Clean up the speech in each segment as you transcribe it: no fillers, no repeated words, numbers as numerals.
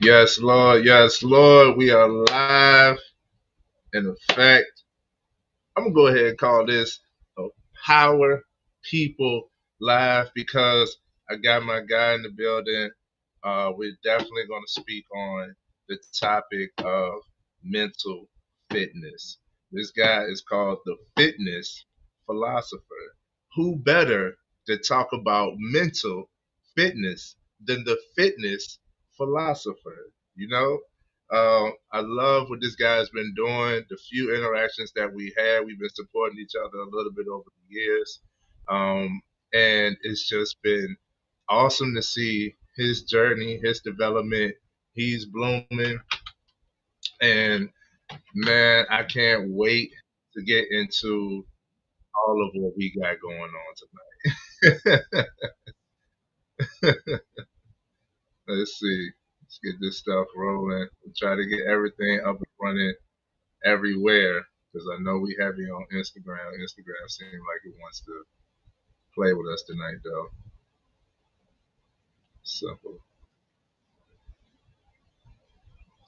Yes, Lord. Yes, Lord. We are live in effect. I'm gonna go ahead and call this a Power People Live because I got my guy in the building. We're definitely gonna speak on the topic of mental fitness. This guy is called the Fitness Philosopher. Who better to talk about mental fitness than the fitness philosopher? You know, I love what this guy's been doing. The few interactions that we had, we've been supporting each other a little bit over the years, and it's just been awesome to see his journey, his development. He's blooming, and man, I can't wait to get into all of what we got going on tonight. Let's see. Let's get this stuff rolling. We'll try to get everything up and running everywhere because I know we have you on Instagram. Instagram seems like it wants to play with us tonight, though. Simple.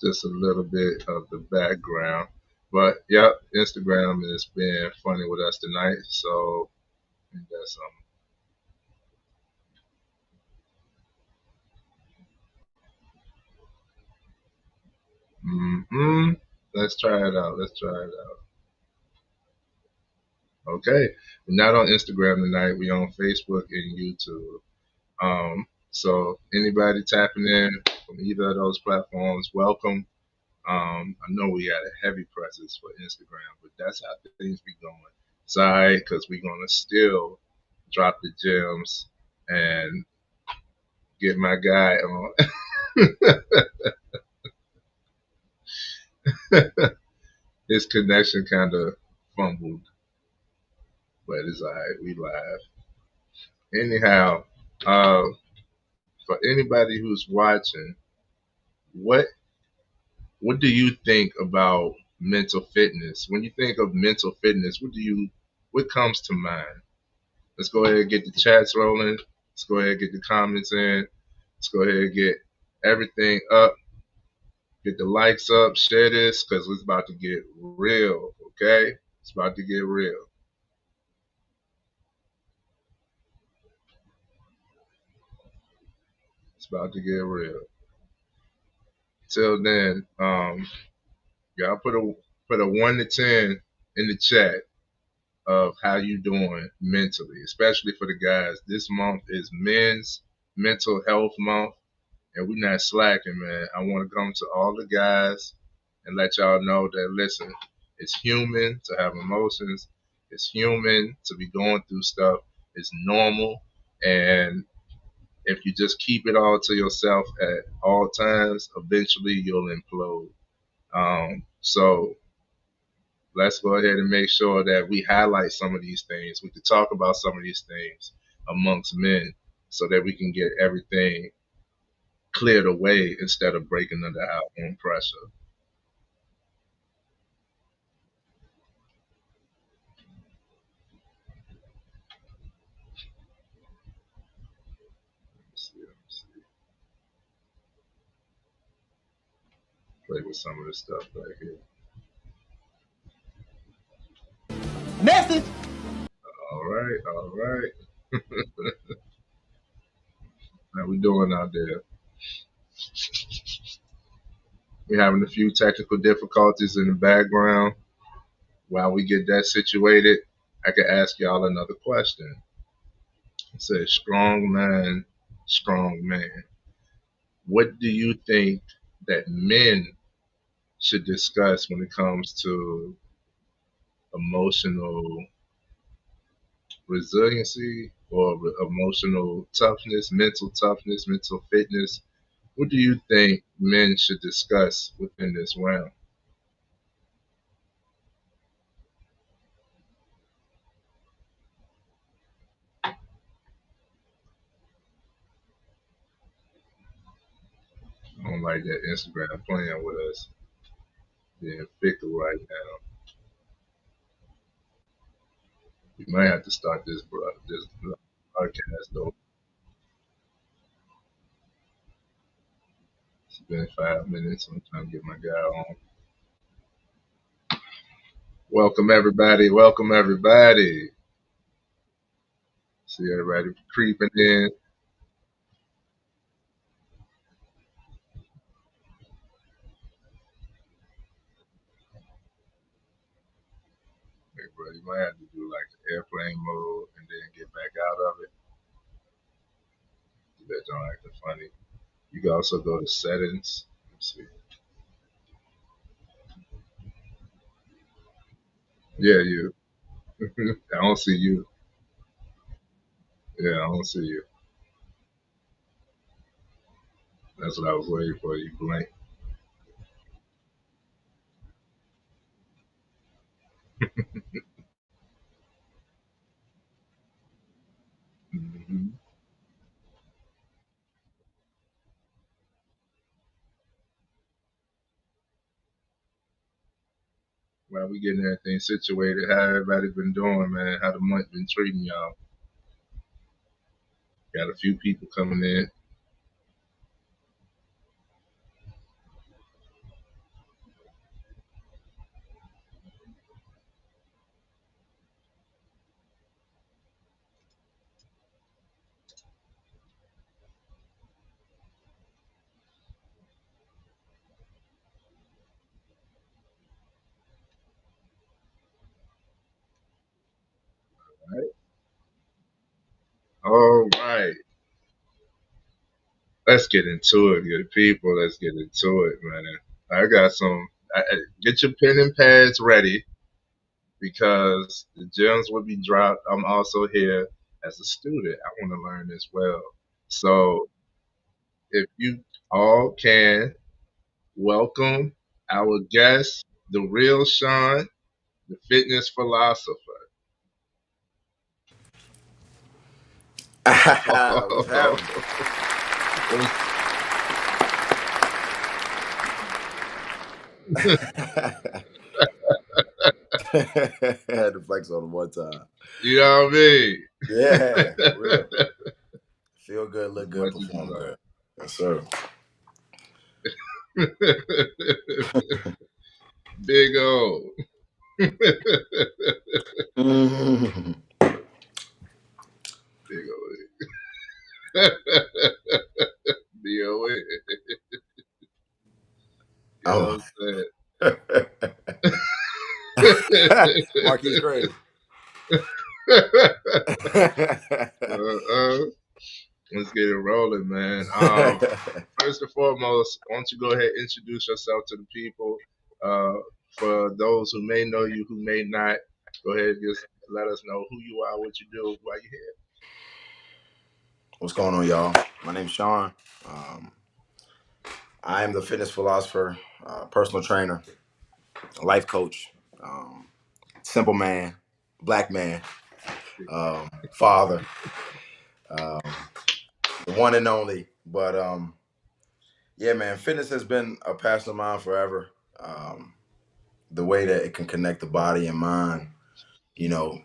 Just a little bit of the background. But yep, Instagram is being funny with us tonight. So that's Let's try it out. Let's try it out. Okay. We're not on Instagram tonight. We're on Facebook and YouTube. So anybody tapping in from either of those platforms, welcome. I know we got a heavy presence for Instagram, but that's how things be going. It's all right because we're gonna still drop the gems and get my guy on. His connection kind of fumbled, but it's all right. We live. Anyhow, uh, for anybody who's watching, what what do you think about mental fitness? When you think of mental fitness, what comes to mind? Let's go ahead and get the chats rolling. Let's go ahead and get the comments in. Let's go ahead and get everything up. Get the likes up. Share this because it's about to get real. Okay? It's about to get real. It's about to get real. Till then, y'all put a 1 to 10 in the chat of how you doing mentally, especially for the guys. This month is Men's Mental Health Month, and we're not slacking, man. I want to come to all the guys and let y'all know that listen, it's human to have emotions. It's human to be going through stuff. It's normal, and if you just keep it all to yourself at all times, eventually you'll implode. So let's go ahead and make sure that we highlight some of these things. We can talk about some of these things amongst men so that we can get everything cleared away instead of breaking under our own pressure. Let's see, play with some of this stuff right here. Message. All right, all right. How we doing out there? We're having a few technical difficulties in the background. While we get that situated, I can ask y'all another question. It says, strong man, strong man. What do you think that men should discuss when it comes to emotional resiliency or emotional toughness, mental fitness? What do you think men should discuss within this realm? I don't like that Instagram playing with us, being fickle right now. We might have to start this podcast though. It's been 5 minutes. I'm trying to get my guy on. Welcome everybody. Welcome everybody. See everybody creeping in. Everybody might have to do like the airplane mode and then get back out of it. That don't act funny. You can also go to settings. Let's see. Yeah, you. I don't see you. Yeah, I don't see you. That's what I was waiting for. You blank. Hmm. While we getting everything situated, how everybody been doing, man? How the month been treating y'all? Got a few people coming in. All right. Let's get into it, good people. Let's get into it, man. I got some. Get your pen and pads ready because the gems will be dropped. I'm also here as a student. I want to learn as well. So if you all can welcome our guest, the real Sean, the fitness philosopher. What's happening? I had to flex on him one time. You know what I mean? Yeah, for real. Feel good, look As good, much as you perform know. good. Yes, sir. Big O. Big Mhm. O. DOA. You know Oh. what Marquis crazy. I'm saying? Let's get it rolling, man. First and foremost, why don't you go ahead and introduce yourself to the people? Uh, for those who may know you, who may not, go ahead and just let us know who you are, what you do, why you're here. What's going on, y'all? My name's Sean. Um, I am the fitness philosopher, personal trainer, life coach, simple man, black man, father, um, the one and only. But yeah, man, fitness has been a passion of mine forever. Um, the way that it can connect the body and mind, you know,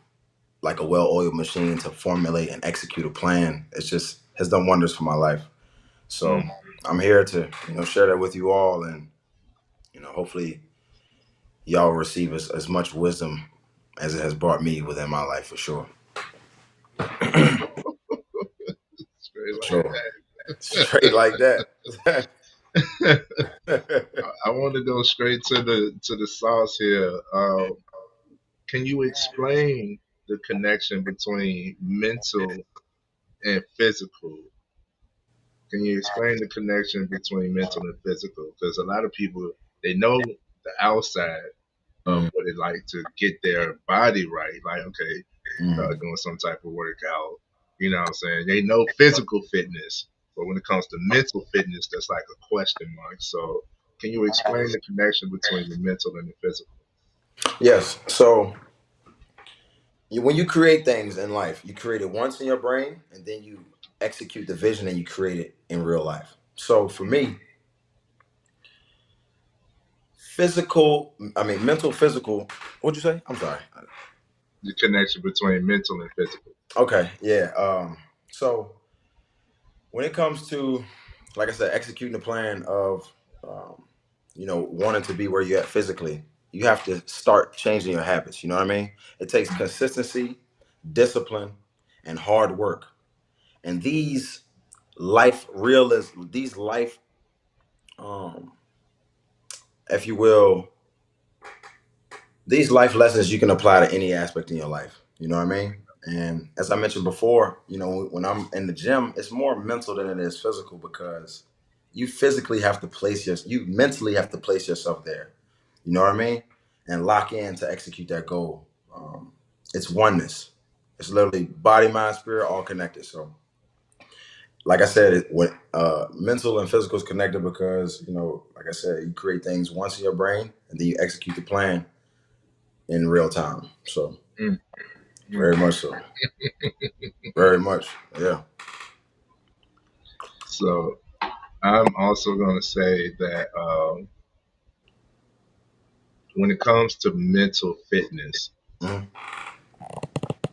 like a well-oiled machine to formulate and execute a plan, it's just has done wonders for my life. So Mm. I'm here to, share that with you all, and hopefully y'all receive as much wisdom as it has brought me within my life for sure. Straight For like sure. Straight like that. that. I want to go straight to the sauce here. Can you explain the connection between mental and physical? Can you explain the connection between mental and physical? Because a lot of people they know the outside of Mm, what it like to get their body right, like okay, mm. doing some type of workout. You know what I'm saying? They know physical fitness, but when it comes to mental fitness, that's like a question mark. So, can you explain the connection between the mental and the physical? Yes. So when you create things in life, you create it once in your brain, and then you execute the vision and you create it in real life. So for me, mental, physical. What'd you say? I'm sorry. The connection between mental and physical. Okay, yeah. So when it comes to, like I said, executing the plan of um, wanting to be where you're at physically, you have to start changing your habits. You know what I mean? It takes consistency, discipline, and hard work. And these life, um, if you will, these life lessons you can apply to any aspect in your life. You know what I mean? And as I mentioned before, when I'm in the gym, it's more mental than it is physical because you mentally have to place yourself there. You know what I mean? And lock in to execute that goal. It's oneness. It's literally body, mind, spirit, all connected. So, like I said, mental and physical is connected because like I said, you create things once in your brain, and then you execute the plan in real time. So, Mm. very much so. Very much, yeah. So I'm also going to say that when it comes to mental fitness, Mhm.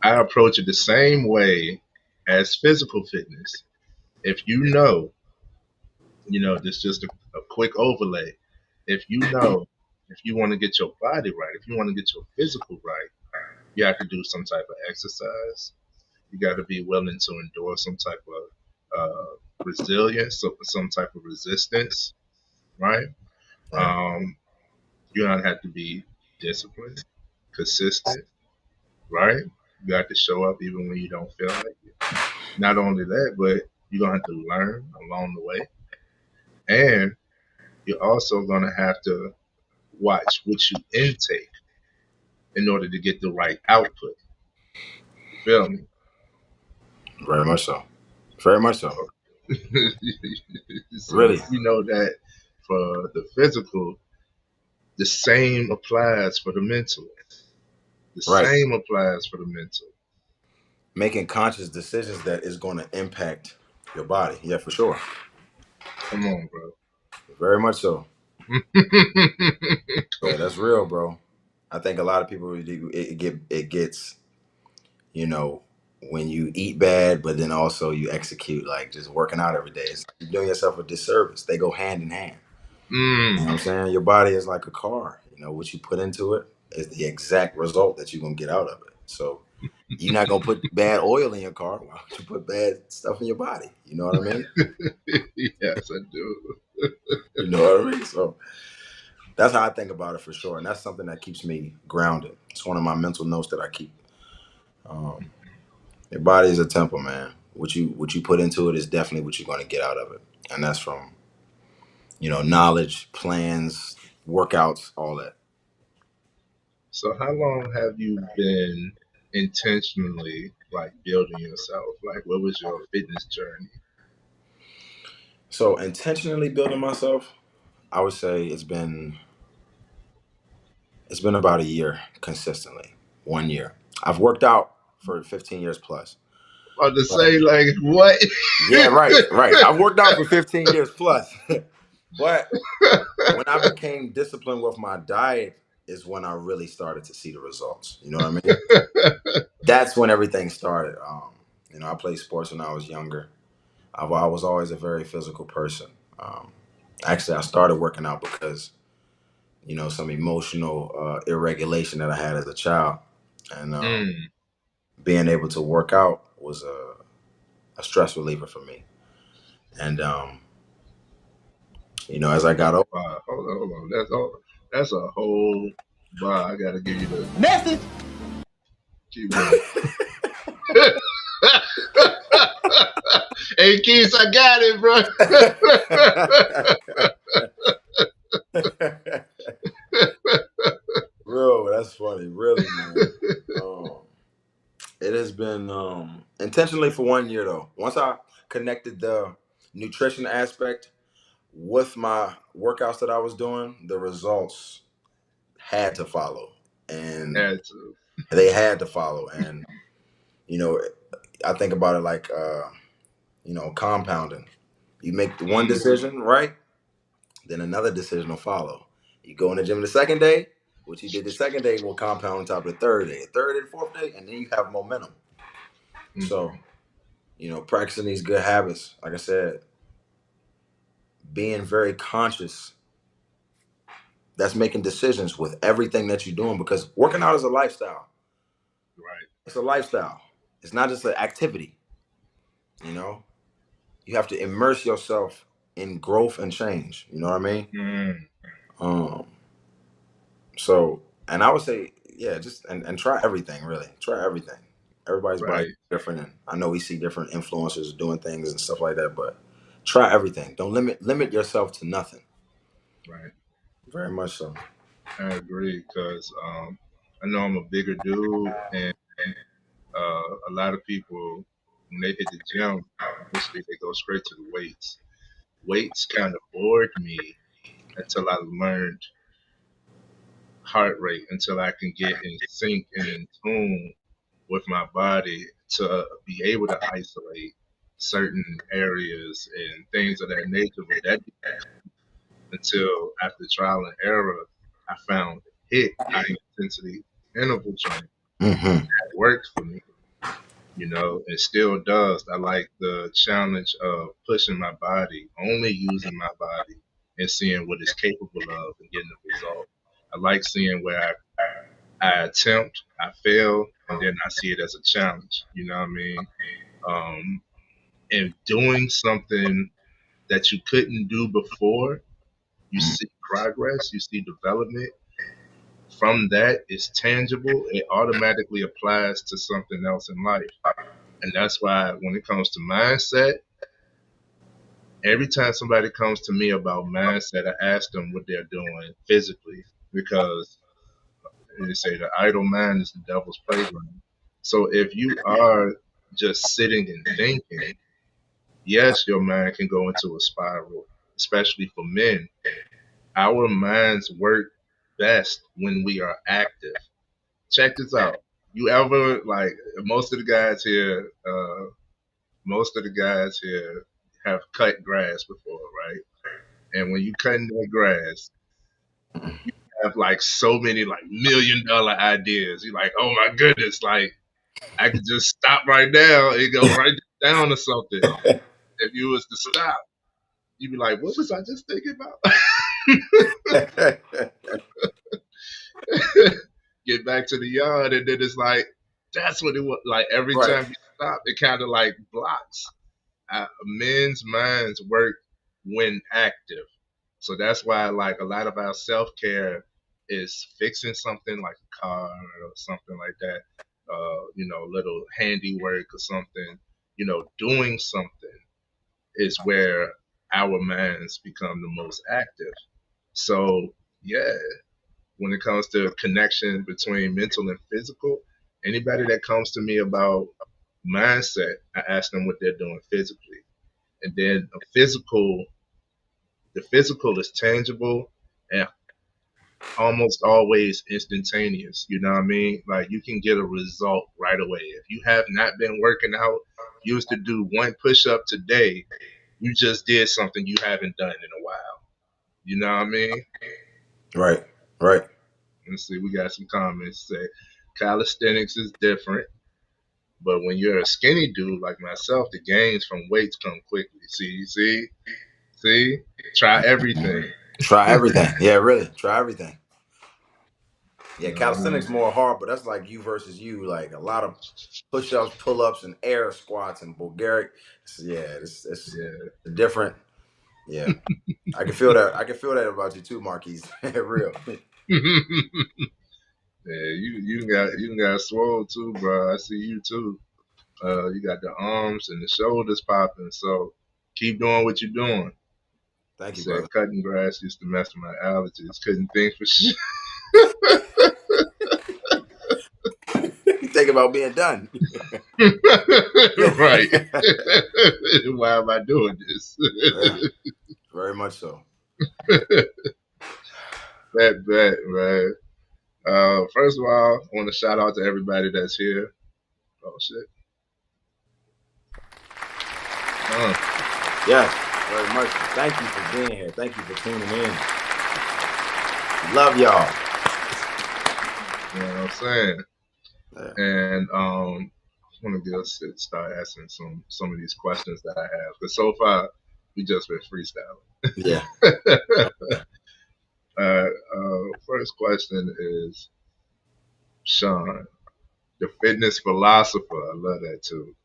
I approach it the same way as physical fitness. If this is just a quick overlay. If you want to get your body right, if you want to get your physical right, you have to do some type of exercise. You got to be willing to endure some type of resilience, some type of resistance, right? Right, Um, you're gonna have to be disciplined, consistent, right? You got to show up even when you don't feel like it. Not only that, but you're gonna have to learn along the way, and you're also gonna have to watch what you intake in order to get the right output. You feel me? very much so. Very much so. So Really, you know that for the physical, the same applies for the mental. The right. same applies for the mental. Making conscious decisions that is going to impact your body. Yeah, for sure. Come on, bro. Very much so. Yeah, that's real, bro. I think a lot of people it gets you know when you eat bad, but then also you execute like just working out every day. It's like you're doing yourself a disservice. They go hand in hand. You know what I'm Mm. saying? Your body is like a car. What you put into it is the exact result that you're gonna get out of it. So you're not gonna put bad oil in your car. Why would you put bad stuff in your body? You know what I mean? Yes, I do. You know what I mean? So that's how I think about it for sure, and that's something that keeps me grounded. It's one of my mental notes that I keep. Um, your body is a temple, man. What you put into it is definitely what you're gonna get out of it, and that's from knowledge, plans, workouts, all that. So, how long have you been intentionally like building yourself? Like, what was your fitness journey? So intentionally building myself, I would say it's been about a year consistently. 1 year. I've worked out for 15 years plus. Or to But say, like, what? yeah, right, right. I've worked out for 15 years plus. But when I became disciplined with my diet is when I really started to see the results. You know what I mean? That's when everything started. I played sports when I was younger. I was always a very physical person. Um, Actually, I started working out because some emotional irregulation that I had as a child, and Mm. being able to work out was a stress reliever for me. And as I got older, Wow, hold on. That's a whole. Wow, I gotta give you the Message. keep going. Hey, Keith, I got it, bro. bro, that's funny, really, man. Um, it has been intentionally for 1 year though. Once I connected the nutrition aspect with my workouts that I was doing, the results had to follow, and Had to. they had to follow. And you know, I think about it like compounding. You make the one Mm. decision right, then another decision will follow. You go in the gym the second day, what you did the second day will compound on top of the third day, third and fourth day, and then you have momentum. So, Mm. practicing these good habits, like I said, being very conscious that's making decisions with everything that you're doing, because working out is a lifestyle. Right. It's a lifestyle. It's not just an activity. You know, you have to immerse yourself in growth and change. You know what I mean? Mm. Um. So, and I would say, yeah, just and try everything. Really, try everything. Everybody's body Right. is different, and I know we see different influencers doing things and stuff like that. But try everything. Don't limit yourself to nothing. Right. Very much so. I agree because I know I'm a bigger dude, and a lot of people when they hit the gym, mostly they go straight to the weights. Weights kind of bored me until I learned heart rate, until I can get in sync and in tune with my body to be able to isolate certain areas and things of that nature. But that until after trial and error, I found HIIT, high intensity interval training, Mm-hmm. that worked for me, and still does. I like the challenge of pushing my body, only using my body and seeing what it's capable of and getting the result. I like seeing where I attempt, I fail, and then I see it as a challenge. You know what I mean? And doing something that you couldn't do before, you see progress, you see development. From that, it's tangible. It automatically applies to something else in life. And that's why when it comes to mindset, every time somebody comes to me about mindset, I ask them what they're doing physically because they say the idle mind is the devil's playground. So if you are just sitting and thinking, yes, your mind can go into a spiral, especially for men. Our minds work best when we are active. Check this out. You ever like most of the guys here have cut grass before, right? And when you cutting that grass, have like so many like $1 million ideas. You're like, oh my goodness, like I could just stop right now and go right down to something. If you was to stop, you'd be like, what was I just thinking about? Get back to the yard, and then it's like, that's what it was. Like every Right. time you stop, it kind of like blocks. Men's minds work when active. So that's why, like, a lot of our self care is fixing something like a car or something like that, little handiwork or something, doing something is where our minds become the most active. So, yeah, when it comes to connection between mental and physical, anybody that comes to me about mindset, I ask them what they're doing physically. And then the physical is tangible and almost always instantaneous. You know what I mean? Like you can get a result right away. If you have not been working out, used to do one push up today, you just did something you haven't done in a while. You know what I mean? Right. Right. Let's see, we got some comments say calisthenics is different, but when you're a skinny dude like myself, the gains from weights come quickly. See, try everything. Try everything. Yeah, really. Try everything. Yeah, You know what I mean? calisthenics more hard, but that's like you versus you. Like a lot of push-ups, pull-ups, and air squats and Bulgaric. Yeah, it's Yeah. different. Yeah, I can feel that. I can feel that about you too, Marquise. Real. Yeah, you got swole too, bro. I see you too. You got the arms and the shoulders popping. So keep doing what you're doing. Thank you, Said brother. cutting grass used to mess with my allergies. Couldn't think for shit. You think about being done. Right. Why am I doing this? Yeah, very much so. Bet, man. First of all, I want to shout out to everybody that's here. Oh shit. Yes, very much. Thank you for being here. Thank you for tuning in. Love y'all. You know what I'm saying? Yeah. And I want to just start asking some of these questions that I have. Because so far, we just been freestyling. Yeah. first question is Sean, the fitness philosopher. I love that too.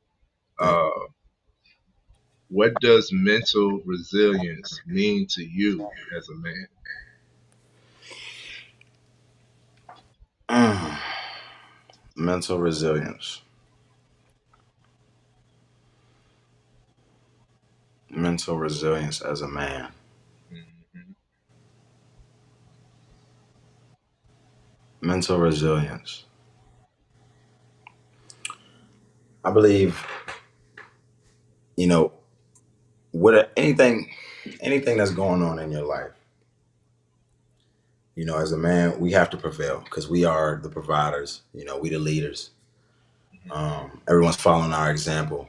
Thank Uh, what does mental resilience mean to you as a man? you. Mental resilience. Mental resilience as a man. Mhm. Mental resilience. I believe, you know, what anything that's going on in your life, as a man, we have to prevail because we are the providers. We the leaders. Everyone's following our example.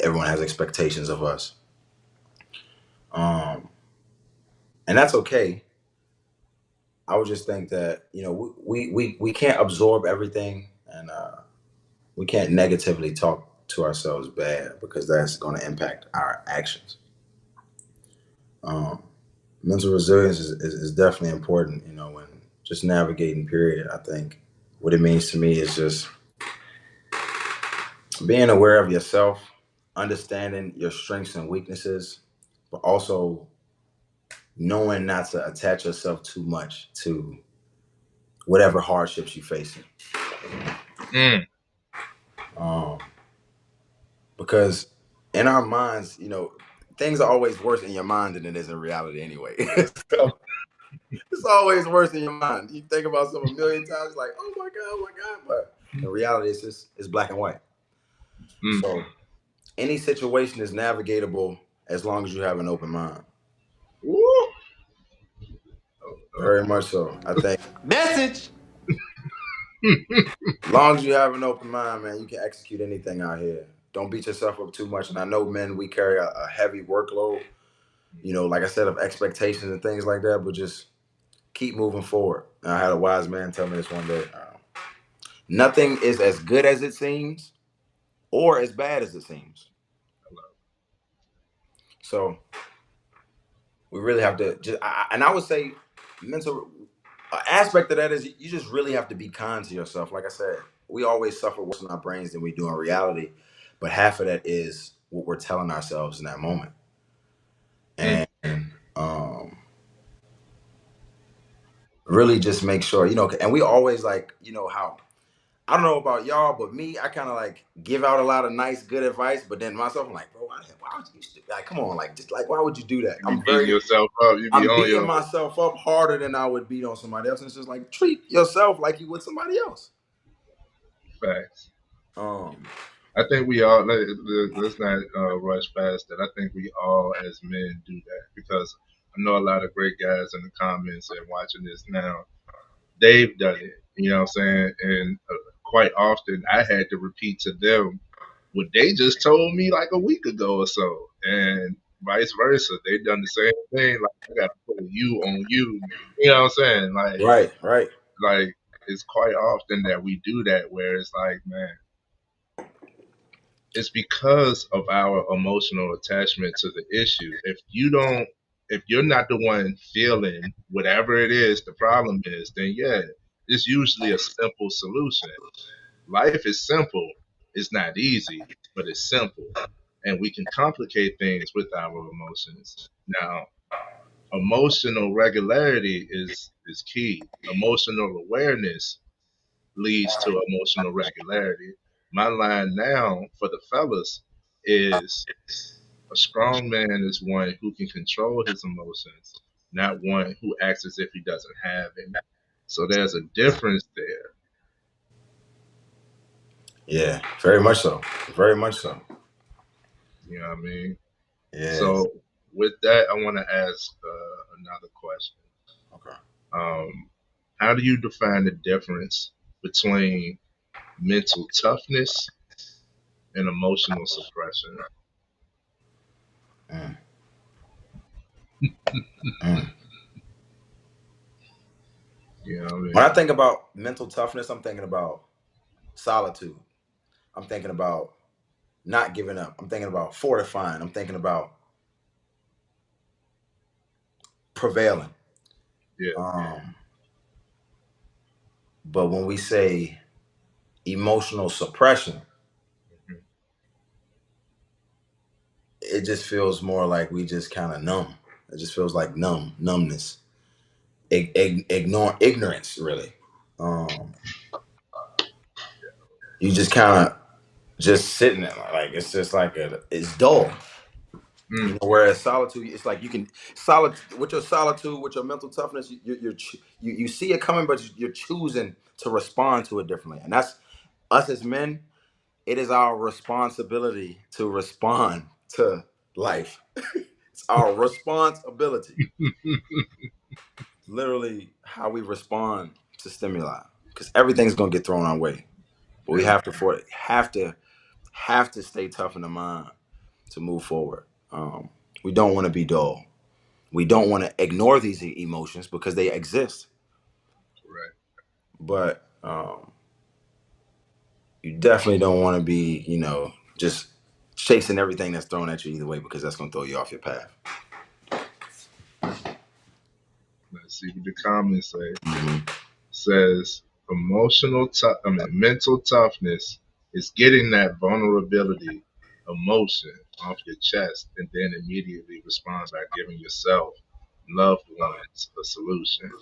Everyone has expectations of us, um, and that's okay. I would just think that we can't absorb everything, and we can't negatively talk to ourselves bad because that's going to impact our actions. Um, Mental resilience is definitely important. When just navigating period. I think what it means to me is just being aware of yourself, understanding your strengths and weaknesses, but also knowing not to attach yourself too much to whatever hardships you're facing. Mm. Um, because in our minds, things are always worse in your mind than it is in reality anyway. So it's always worse in your mind. You think about something a million times, like, oh my God, oh my God. But in reality, it's black and white. Mm. So any situation is navigatable as long as you have an open mind. Woo. Very much so. I think Message. as long as you have an open mind, man, you can execute anything out here. Don't beat yourself up too much. And I know, men, we carry a heavy workload, like I said, of expectations and things like that, but just keep moving forward. And I had a wise man tell me this one day. Nothing is as good as it seems or as bad as it seems. So we really have to and I would say mental aspect of that is you just really have to be kind to yourself. Like I said, we always suffer worse in our brains than we do in reality, but half of that is what we're telling ourselves in that moment. Mm. And um, really just make sure, and we always like, how I don't know about y'all, but me, I kind of like give out a lot of nice, good advice, but then myself, I'm like, bro, why would you like, come on, like, just like, why would you do that? You be beating yourself up. You be I'm on beating your myself up harder than I would beat on somebody else. And it's just like, treat yourself like you would somebody else. facts. Um, I think we all let's not rush past that. I think we all as men do that because I know a lot of great guys in the comments and watching this now. They've done it. You know what I'm saying? And quite often I had to repeat to them what they just told me like a week ago or so, and vice versa. They done the same thing. Like I got to put a you on you. You know what I'm saying? right. Like it's quite often that we do that where it's like, man, it's because of our emotional attachment to the issue. If you're not the one feeling whatever it is the problem is, then yeah, it's usually a simple solution. Life is simple. It's not easy, but it's simple. And we can complicate things with our emotions. Now, emotional regularity is key. Emotional awareness leads to emotional regularity. My line now for the fellas is a strong man is one who can control his emotions, not one who acts as if he doesn't have any. So there's a difference there. Yeah, very much so. Very much so. You know what I mean? Yeah. So with that, I want to ask another question. Okay. How do you define the difference between mental toughness and emotional suppression? Mm, mm. You know what I When I mean? think about mental toughness, I'm thinking about solitude. I'm thinking about not giving up. I'm thinking about fortifying. I'm thinking about prevailing. Yeah. Um, But when we say emotional suppression, it just feels more like we just kind of numb. It just feels like numbness, ignore ignorance, really. Um, you just kind of just sitting there, like it's just like it's dull. You Mm, know, whereas solitude, it's like you can solid with your solitude, with your mental toughness, you see it coming, but you're choosing to respond to it differently. And that's us as men. It is our responsibility to respond to life. It's our responsibility, literally, how we respond to stimuli, because everything's gonna get thrown our way. But we yeah, have to stay tough in the mind to move forward. We don't want to be dull. We don't want to ignore these emotions because they exist. correct. But you definitely don't want to be, just chasing everything that's thrown at you either way, because that's gonna throw you off your path. Let's see what the comments say. Mhm. Says mental toughness is getting that vulnerability emotion off your chest and then immediately respond by giving yourself, loved ones, a solution.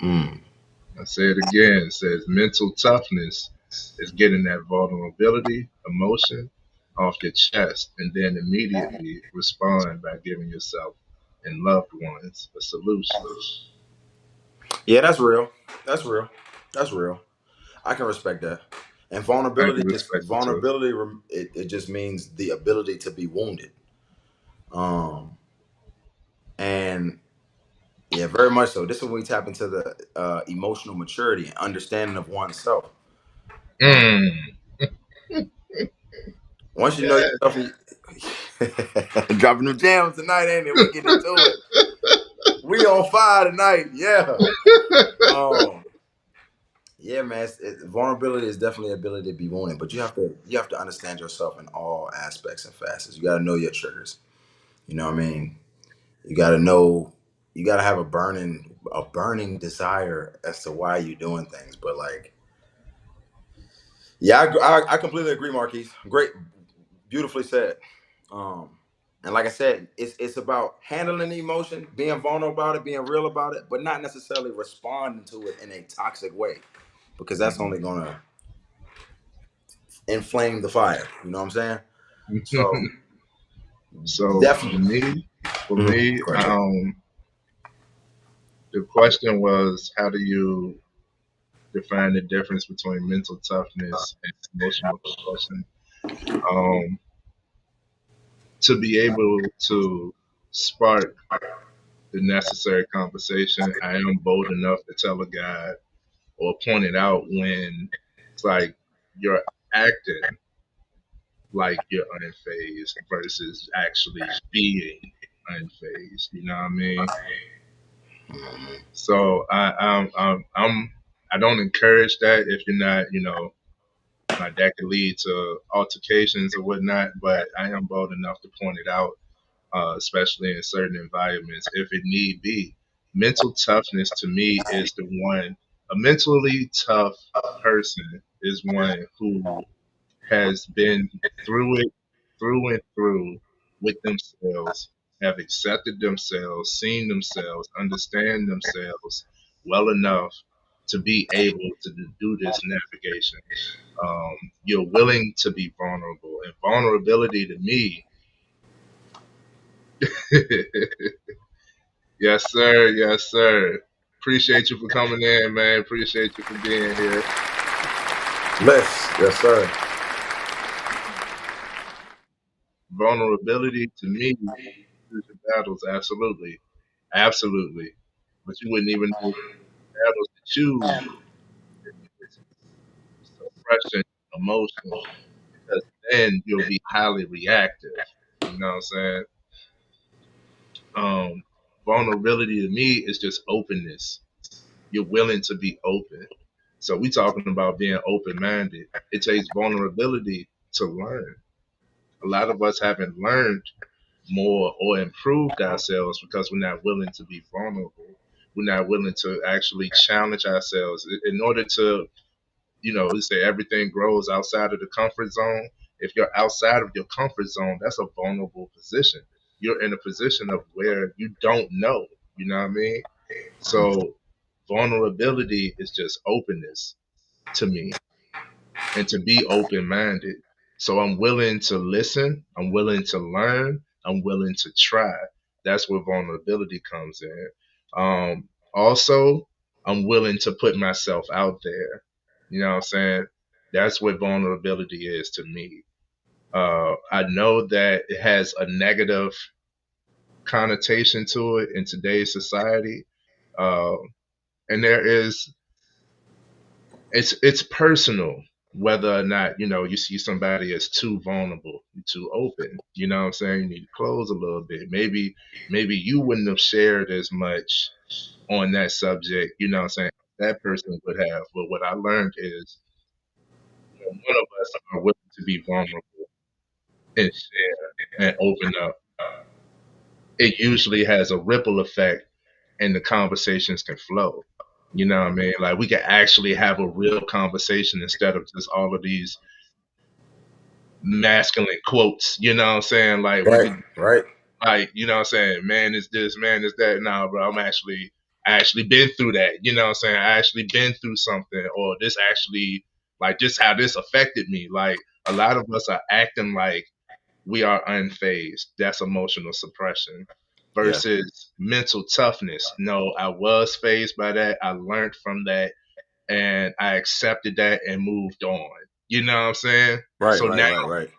Mm. I say it again. It says mental toughness is getting that vulnerability emotion off your chest and then immediately respond by giving yourself and loved ones a solution. Yeah, that's real. That's real. That's real. I can respect that. And I can respect it too. it just means the ability to be wounded. Um, and yeah, very much so. This is when we tap into the emotional maturity and understanding of oneself. Um, Mm, once you know yeah. yourself, dropping new jams tonight, ain't it? We getting into it. We on fire tonight. Yeah. Um, yeah, man. Vulnerability is definitely the ability to be wounded, but you have to understand yourself in all aspects and facets. You got to know your triggers. You know what I mean? You got to know. You got to have a burning desire as to why you're doing things. But like, yeah, I completely agree, Marquise. Great, beautifully said. Um, and like I said, it's about handling the emotion, being vulnerable about it, being real about it, but not necessarily responding to it in a toxic way, because that's only gonna inflame the fire. You know what I'm saying? So So definitely. for Mhm. me, Go ahead, Jay. the question was, how do you define the difference between mental toughness and emotional suppression? Um, to be able to spark the necessary conversation, I am bold enough to tell a guy or point it out when it's like you're acting like you're unfazed versus actually being unfazed. You know what I mean? Mhm. So I don't encourage that if you're not, like that could lead to altercations or whatnot. But I am bold enough to point it out, especially in certain environments, if it need be. Mental toughness to me is the one. A mentally tough person is one who has been through it, through and through, with themselves, have accepted themselves, seen themselves, understand themselves well enough to be able to do this navigation. You're willing to be vulnerable, and vulnerability to me, yes sir, yes sir. Appreciate you for coming in, man. Appreciate you for being here. Yes, sir. Vulnerability to me, choose your battles, absolutely, absolutely. But you wouldn't even know battles to choose if it's suppression, emotion, because then you'll be highly reactive. You know what I'm saying? Um, vulnerability to me is just openness. You're willing to be open. So we talking about being open minded. It takes vulnerability to learn. A lot of us haven't learned more or improved ourselves because we're not willing to be vulnerable. We're not willing to actually challenge ourselves in order to, we say everything grows outside of the comfort zone. If you're outside of your comfort zone, that's a vulnerable position. You're in a position of where you don't know. You know what I mean? So vulnerability is just openness to me, and to be open minded. So I'm willing to listen, I'm willing to learn, I'm willing to try. That's where vulnerability comes in. Also, I'm willing to put myself out there. You know what I'm saying? That's what vulnerability is to me. I know that it has a negative connotation to it in today's society. Uh, and there is it's personal whether or not you see somebody as too vulnerable, too open. You know what I'm saying? You need to close a little bit. Maybe you wouldn't have shared as much on that subject. You know what I'm saying? That person would have. But what I learned is, one of us are willing to be vulnerable and share and open up. It usually has a ripple effect, and the conversations can flow. You know what I mean? Like, we can actually have a real conversation instead of just all of these masculine quotes. You know what I'm saying? Like, we Right, could, right. like, you know what I'm saying? Man is this, man is that. Nah, bro, I actually been through that. You know what I'm saying? I actually been through something, or this actually, like, this how this affected me. Like, a lot of us are acting like we are unfazed. That's emotional suppression Yeah. versus mental toughness. No, I was phased by that. I learned from that, and I accepted that and moved on. You know what I'm saying? Right, So right, now, right, right.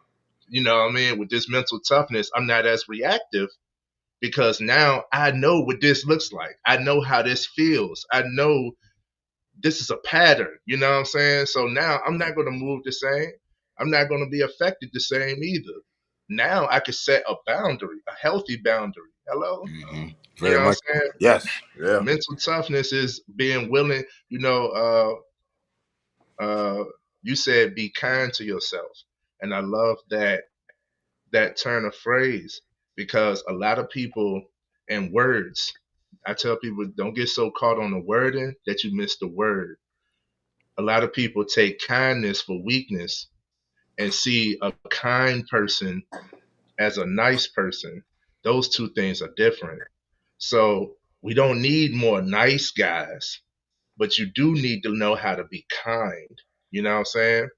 you know what I mean, with this mental toughness, I'm not as reactive because now I know what this looks like. I know how this feels. I know this is a pattern. You know what I'm saying? So now I'm not going to move the same. I'm not going to be affected the same either. Now I can set a boundary, a healthy boundary. Hello? Hmm. You know Very what I'm much. saying? Yes. Yeah. Mental toughness is being willing, you said be kind to yourself. And I love that turn of phrase, because a lot of people and words, I tell people, don't get so caught on the wording that you miss the word. A lot of people take kindness for weakness and see a kind person as a nice person. Those two things are different. So we don't need more nice guys, but you do need to know how to be kind. You know what I'm saying?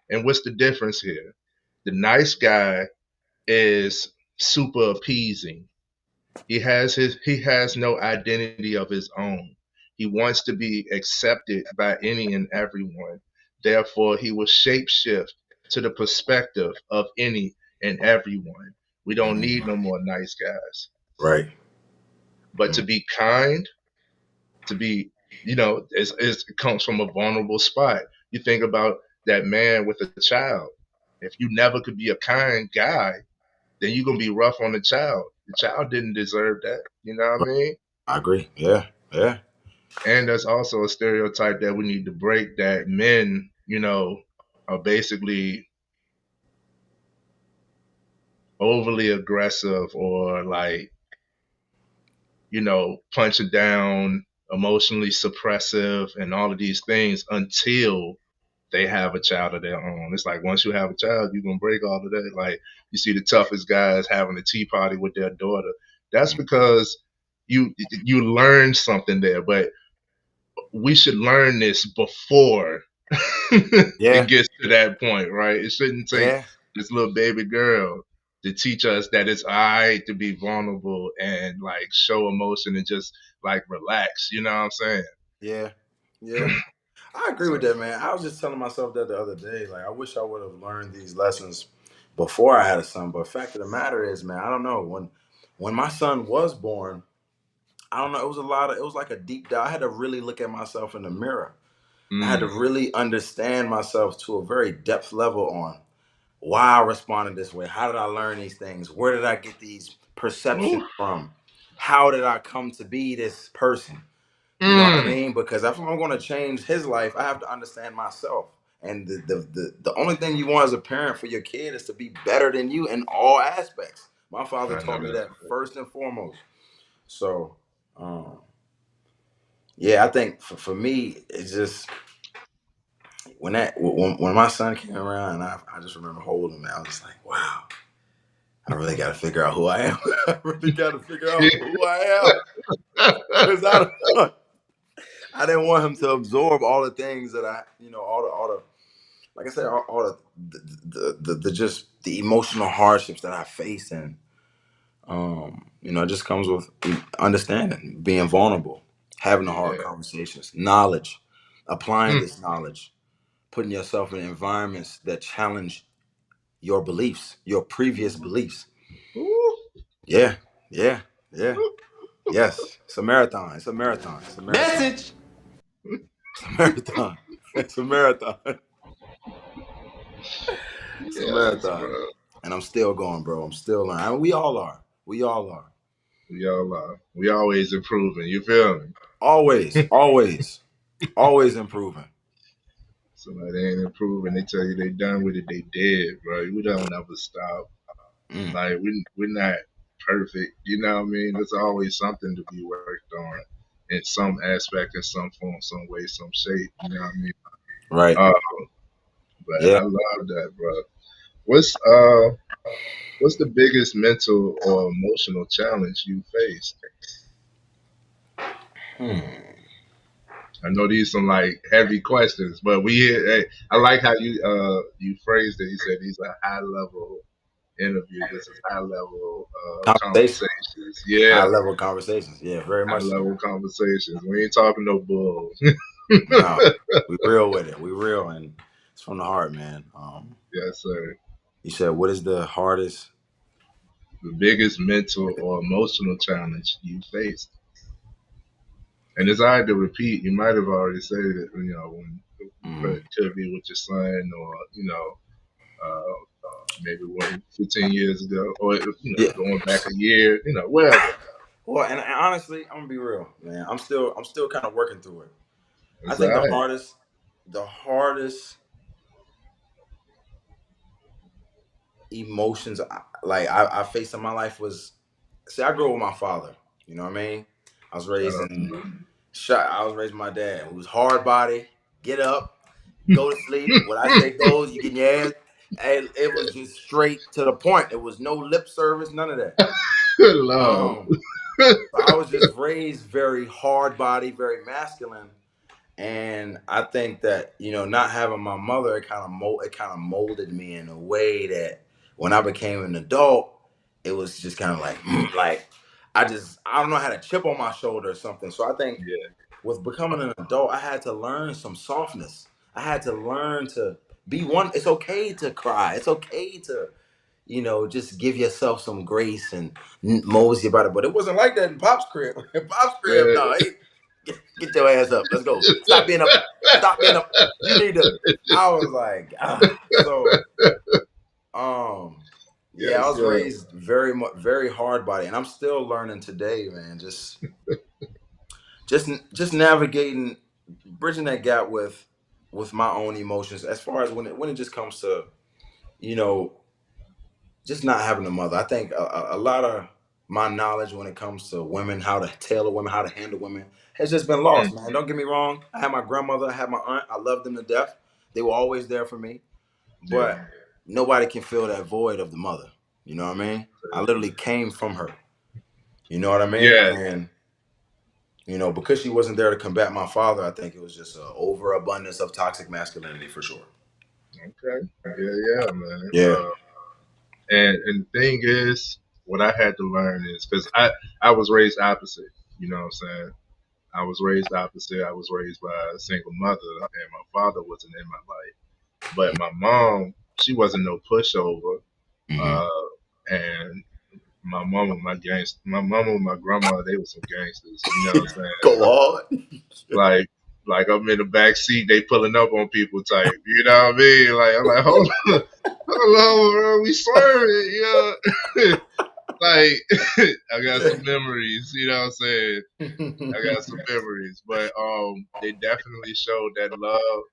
And what's the difference here? The nice guy is super appeasing. He has no identity of his own. He wants to be accepted by any and everyone. Therefore, he will shapeshift to the perspective of any and everyone. We don't need Hmm. no more nice guys. Right. But to be kind, to be, it comes from a vulnerable spot. You think about that man with a child. If you never could be a kind guy, then you're gonna be rough on the child. The child didn't deserve that. You know what I mean? I agree. Yeah. Yeah. And that's also a stereotype that we need to break, that men, are basically overly aggressive, or like, punching down, emotionally suppressive, and all of these things until they have a child of their own. It's like, once you have a child, you're gonna break all of that. Like, you see the toughest guys having a tea party with their daughter. That's because you learn something there. But we should learn this before it Yeah. gets to that point, right? It shouldn't take Yeah. this little baby girl to teach us that it's all right to be vulnerable and like show emotion and just like relax. You know what I'm saying? Yeah. Yeah. I agree So, with that, man. I was just telling myself that the other day. Like, I wish I would have learned these lessons before I had a son. But fact of the matter is, man, I don't know. When my son was born, I don't know. It was like a deep dive. I had to really look at myself in the mirror. I had to mm, really understand myself to a very depth level on why I responded this way. How did I learn these things? Where did I get these perceptions ooh, from? How did I come to be this person? You know what I mm, mean? Because if I'm going to change his life, I have to understand myself. And the only thing you want as a parent for your kid is to be better than you in all aspects. My father I know taught me that's that first and foremost. So, um, Yeah, I think for me, it's just when my son came around, and I just remember holding him. I was just like, wow, I really got to figure out who I am. I really got to figure out who I am because I didn't want him to absorb all the things that all the like I said, all the just the emotional hardships that I face, and it just comes with understanding, being vulnerable, having the hard Yeah. conversations, knowledge, applying Mm. this knowledge, putting yourself in environments that challenge your beliefs, your previous beliefs. Ooh. Yeah, yeah, yeah, yes. It's a marathon. It's a marathon. It's a marathon. Message. It's a marathon. It's a marathon. It's a Yes, marathon. bro. And I'm still going, bro. I'm still learning. I mean, we all are. We all are. We all are. We always improving. You feel me? Always, always, always improving. Somebody ain't improving. They tell you they done with it. They dead, bro. We don't ever stop. Mm, Like we're not perfect. You know what I mean? There's always something to be worked on in some aspect, in some form, some way, some shape. You know what I mean? right. Uh, but Yeah. I love that, bro. What's the biggest mental or emotional challenge you faced? Hmm. I know these some like heavy questions, but hey, I like how you phrased it. You said these are high level interview. This is high level Conversation. conversations. High Yeah, level conversations. Yeah, very high much so. level conversations. We ain't talking no bull. No, we real with it. We real, and it's from the heart, man. Yes, sir. You said, what is the hardest? The biggest mental or emotional challenge you faced, and it's hard to repeat. You might have already said it. But Mm, it could be with your son, or maybe 15 years ago, or yeah. going back a year. Whatever. Well, and honestly, I'm gonna be real, man. I'm still kind of working through it. I It's all think the right. hardest, the hardest emotions I faced in my life was, see, I grew up with my father. You know what I mean? I was Shout raised out to in you. shot. I was raised with my dad, who was hard body, get up, go to sleep. When I say goes, you get your ass. And it was just straight to the point. It was no lip service, none of that. Good Lord. Um, I was just raised very hard body, very masculine. And I think that, not having my mother, it kind of molded me in a way that when I became an adult, it was just kind of like like I don't know, I had a chip on my shoulder or something. So I think Yeah, with becoming an adult, I had to learn some softness. I had to learn to be one. It's okay to cry. It's okay to, just give yourself some grace and mosey about it. But it wasn't like that in Pop's crib. In Pop's crib, no, yeah. hey, get your ass up. Let's go. Stop being up. Stop being up. You need to. I was like, so, yeah, I Yes, was sir. raised very much, very hard body, and I'm still learning today, man. Just navigating, bridging that gap with my own emotions, as far as when it just comes to, you know just not having a mother. I think a lot of my knowledge when it comes to women, how to tailor women, how to handle women, has just been Mm, lost, man. Don't get me wrong. I had my grandmother, I had my aunt. I loved them to death. They were always there for me. yeah, But nobody can fill that void of the mother. You know what I mean? I literally came from her. You know what I mean? yeah. And because she wasn't there to combat my father, I think it was just an overabundance of toxic masculinity for sure. Okay. Yeah, yeah, man. Yeah. And the thing is, what I had to learn is because I was raised opposite. You know what I'm saying? I was raised opposite. I was raised by a single mother, and my father wasn't in my life. But my mom, she wasn't no pushover. Hmm. Uh, and my mama and my grandma, they were some gangsters. You know what I'm saying? Go on. Like I'm in the back seat, they pulling up on people type. You know what I mean? Like I'm like, hold on, hold on, bro, we swerving. You know, like I got some memories. You know what I'm saying? I got some memories, but they definitely showed that love.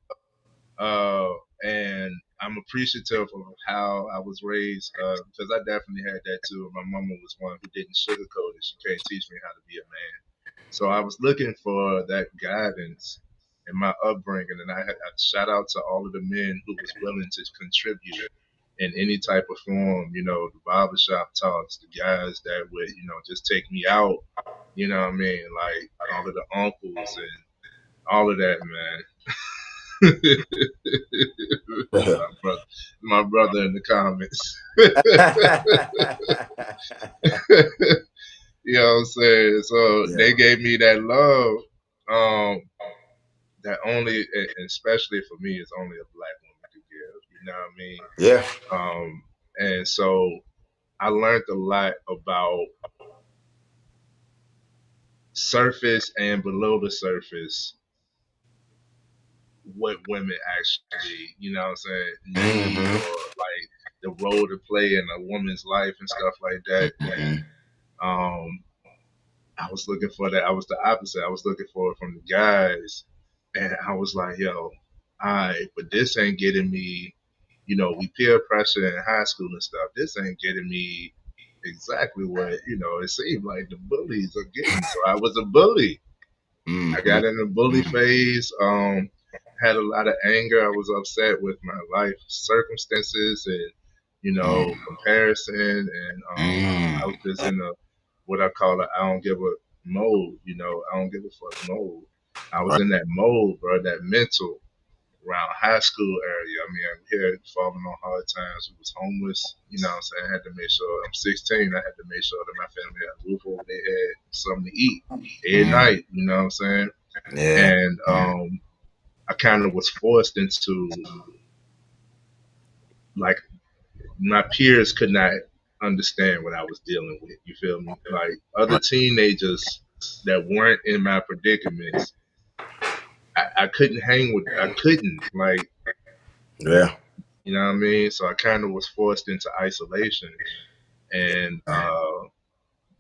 And I'm appreciative of how I was raised because I definitely had that too. My mama was one who didn't sugarcoat it. She can't teach me how to be a man. So I was looking for that guidance in my upbringing, and I shout out to all of the men who was willing to contribute in any type of form. You know, the barbershop talks, the guys that would, just take me out. You know what I mean? Like all of the uncles and all of that, man. my my brother in the comments. You know what I'm saying? So Yeah. they gave me that love, that only, especially for me, is only a black woman could give. You know what I mean? Yeah. And so I learned a lot about surface and below the surface, what women actually, what I'm saying, need, Hmm. or like the role to play in a woman's life and stuff like that. And Hmm. um, I was looking for that. I was the opposite. I was looking for it from the guys, and I was like, yo, alright, but this ain't getting me. We peer pressure in high school and stuff. This ain't getting me exactly what it seemed like the bullies are getting. So I was a bully. I Hmm. got in the bully phase. Had a lot of anger. I was upset with my life circumstances and comparison, and I was just in a what I call a I don't give a mode. I don't give a fuck mode. I was Right. in that mode, bro. That mental around high school area. I mean, I'm here falling on hard times. I was homeless. You know what I'm saying? I had to make sure I'm 16. I had to make sure that my family had a roof over their head, something to eat every Mm. night. You know what I'm saying? Yeah. And I kind of was forced into, like, my peers could not understand what I was dealing with. You feel me? Like other Right. teenagers that weren't in my predicaments, I couldn't hang with. I couldn't, like, Yeah. you know what I mean. So I kind of was forced into isolation, and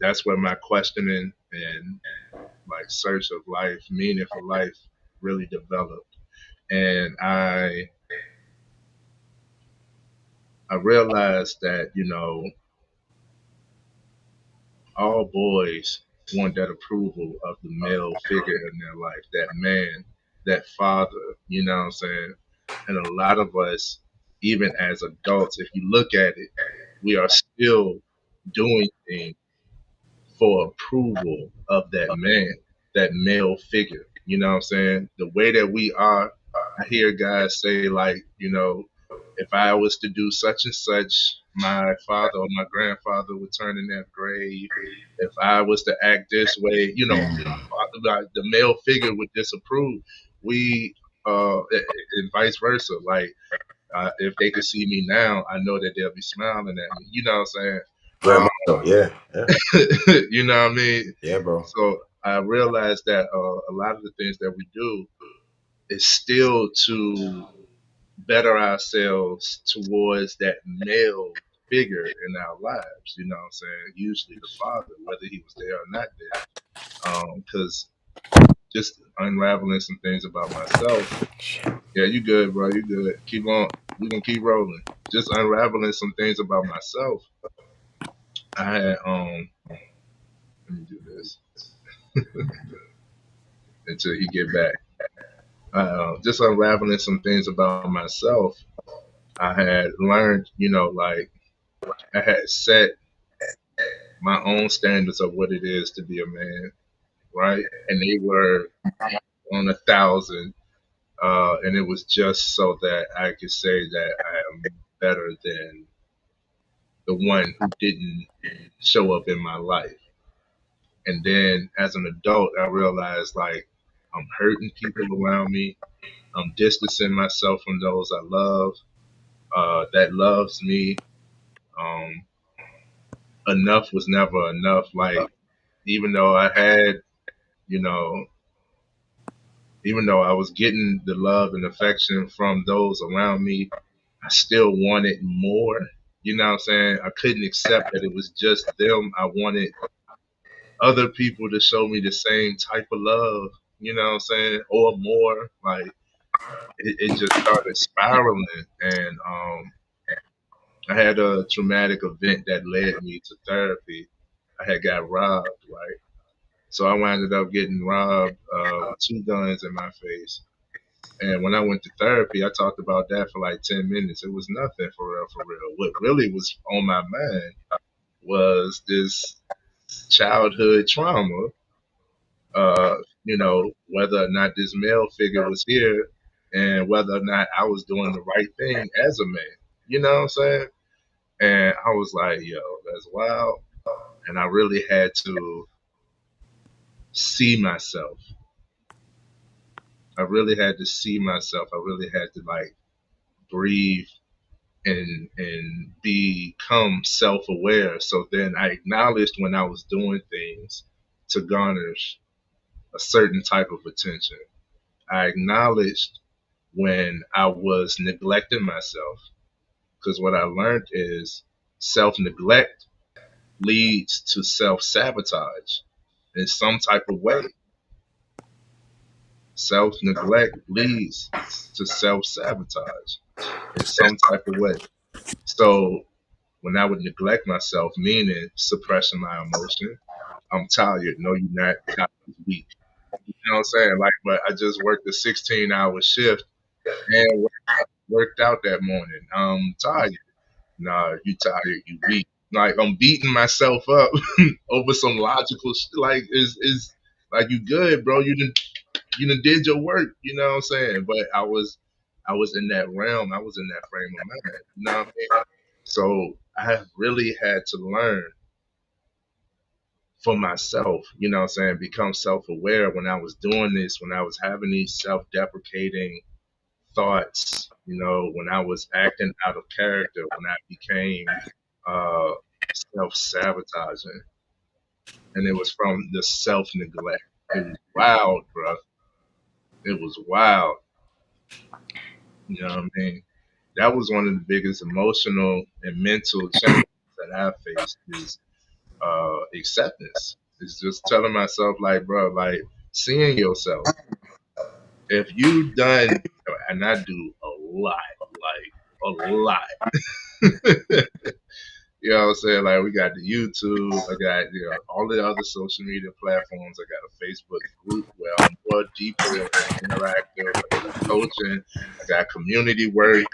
that's where my questioning and like search of life, meaning for life, really developed. And I realized that all boys want that approval of the male figure in their life, that man, that father, you know what I'm saying? And a lot of us, even as adults, if you look at it, we are still doing things for approval of that man, that male figure. You know what I'm saying? The way that we are, I hear guys say, like, if I was to do such and such, my father or my grandfather would turn in that grave. If I was to act this way, my Mm. father, like, the male figure would disapprove. We, and vice versa. Like, if they could see me now, I know that they'll be smiling at me. You know what I'm saying? Very much so. Yeah. Yeah. You know what I mean? Yeah, bro. So I realized that a lot of the things that we do is still to better ourselves towards that male figure in our lives. You know what I'm saying? Usually the father, whether he was there or not there. Because just unraveling some things about myself. Yeah, you good, bro. You good. Keep on. We gonna keep rolling. Just unraveling some things about myself. I had Let me do this until he get back. Just unraveling some things about myself. I had learned, like, I had set my own standards of what it is to be a man, right? And they were on 1,000, and it was just so that I could say that I am better than the one who didn't show up in my life. And then as an adult, I realized, like, I'm hurting people around me. I'm distancing myself from those I love, that loves me. Um, Enough was never enough. Like, even though I had, you know, even though I was getting the love and affection from those around me, I still wanted more. You know what I'm saying? I couldn't accept that it was just them. I wanted other people to show me the same type of love, you know what I'm saying? Or more. Like, it just started spiraling. And I had a traumatic event that led me to therapy. I had got robbed, right? So I wound up getting robbed with two guns in my face. And when I went to therapy, I talked about that for like 10 minutes. It was nothing for real, for real. What really was on my mind was this childhood trauma, uh, whether or not this male figure was here and whether or not I was doing the right thing as a man. You know what I'm saying? And I was like, yo, that's wild. And I really had to see myself. I really had to see myself. I really had to like breathe and become self-aware. So then I acknowledged when I was doing things to garner a certain type of attention. I acknowledged when I was neglecting myself, because what I learned is self-neglect leads to self-sabotage in some type of way. Self-neglect leads to self-sabotage in some type of way. So when I would neglect myself, meaning suppressing my emotion, I'm tired. No, you're not. Tired is weak. You know what I'm saying? Like, but I just worked a 16-hour shift and worked out that morning. I'm tired. Nah, you tired. You weak. Like I'm beating myself up over some logical like is like you good, bro. You done did your work. You know what I'm saying? But I was in that realm. I was in that frame of mind. You know what I mean? So I have really had to learn for myself, you know what I'm saying, become self aware when I was doing this, when I was having these self deprecating thoughts, when I was acting out of character, when I became uh, self sabotaging. And it was from the self neglect. It was wild, bro. It was wild. You know what I mean? That was one of the biggest emotional and mental challenges that I faced is acceptance. It's just telling myself, like, bro, like seeing yourself. If you done, and I do a lot, like a lot. You know what I'm saying? Like we got the YouTube, I got all the other social media platforms. I got a Facebook group where I'm more deeper and interactive. I got coaching. I got community work.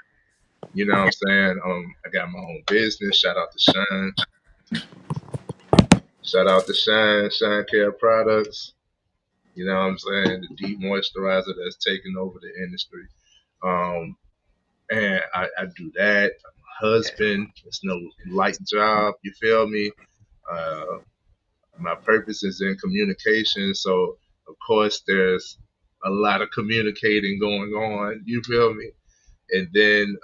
You know what I'm saying? I got my own business. Shout out to Shine. Shout out to Shine. Shine Care Products. You know what I'm saying? The deep moisturizer that's taking over the industry. Um, and I do that. I'm a husband. It's no light job. You feel me? Uh, my purpose is in communication. So, of course, there's a lot of communicating going on. You feel me? And then,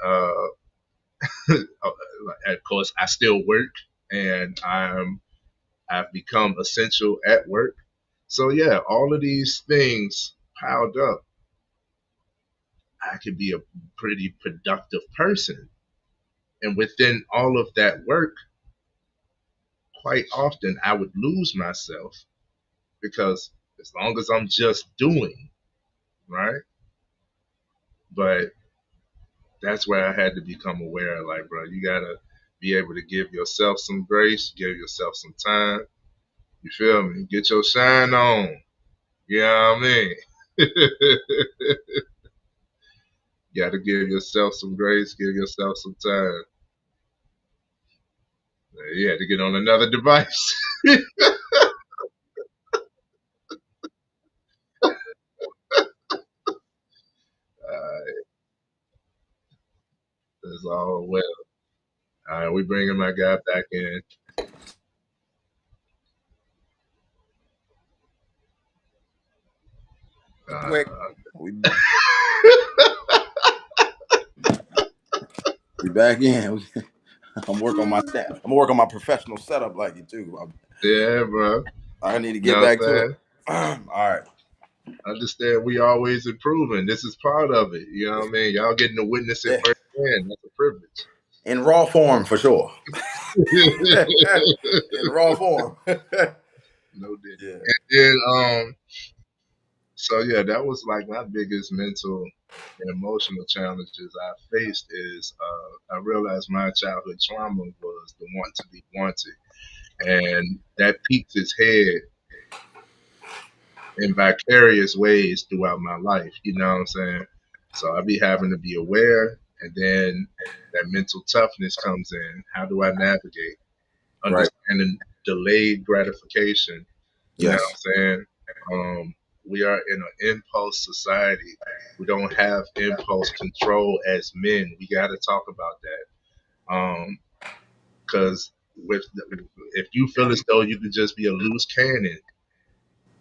of course, I still work and I've become essential at work. So, yeah, all of these things piled up, I could be a pretty productive person. And within all of that work, quite often I would lose myself because as long as I'm just doing, right? But that's where I had to become aware, like, bro, you gotta be able to give yourself some grace, give yourself some time. You feel me? Get your shine on. You know what I mean? You gotta give yourself some grace, give yourself some time. You had to get on another device. That's all well. All right, we bringing my guy back in. Quick. Uh, We we back in. I'm working on my stand. I'm working on my professional setup like you too. yeah, bro. I need to You get know what back I'm to it. saying? All right. Understand we always improving. This is part of it. You know what I mean? Y'all getting to witness it Yeah. firsthand. That's a privilege. In raw form for sure. In raw form. No diddy. Yeah. And so yeah, that was like my biggest mental and emotional challenges I faced is I realized my childhood trauma was the want to be wanted. And that peaked its head in vicarious ways throughout my life. You know what I'm saying? So I be having to be aware, and then that mental toughness comes in. How do I navigate? Right. Understanding delayed gratification. You know Yes. what I'm saying? We are in an impulse society. We don't have impulse control as men. We got to talk about that. Because if you feel as though you could just be a loose cannon,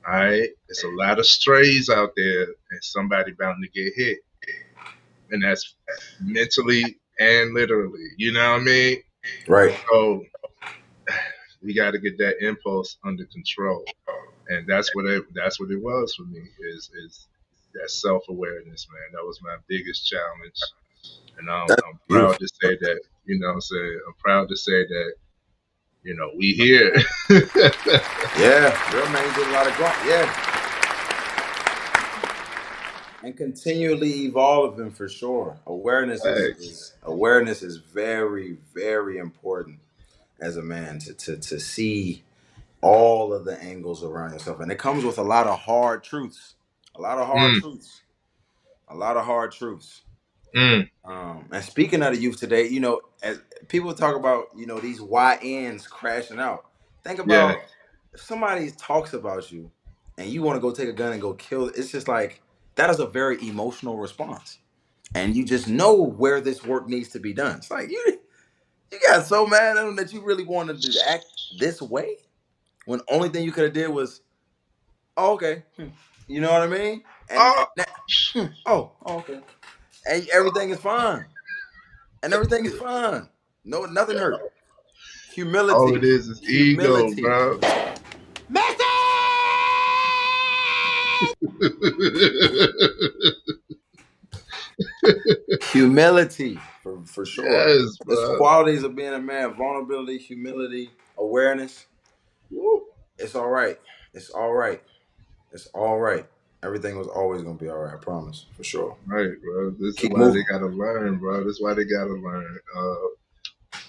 all right, there's a lot of strays out there, and somebody bound to get hit, and that's mentally and literally. You know what I mean? Right. So we got to get that impulse under control, and that's what it was for me. Is that self awareness, man? That was my biggest challenge, and That's I'm proud beautiful. to say that. You know what I'm saying? I'm proud to say that. We here. Yeah, real man, you did a lot of growth. Yeah, and continually evolving for sure. Awareness Thanks. is very, very important as a man to see all of the angles around yourself, and it comes with a lot of hard truths. A lot of hard Mm, truths. A lot of hard truths. mm, And speaking of the youth today, as people talk about, these YNs crashing out. Think yeah. about if somebody talks about you and you want to go take a gun and go kill, it's just like that is a very emotional response. And you just know where this work needs to be done. It's like you got so mad at them that you really wanted to act this way when only thing you could have did was, oh, okay. You know what I mean? And Oh, that, okay. And everything is fine. And everything is fine. No, nothing hurt. all it Humility, is ego, humility, bro. Messi! humility for sure. Yes, It's bro. qualities of being a man: vulnerability, humility, awareness. Woo. It's all right. It's all right. It's all right. Everything was always gonna be all right. I promise, for sure. Right, bro. This is Keep why they moving. gotta learn, bro. This is why they gotta learn.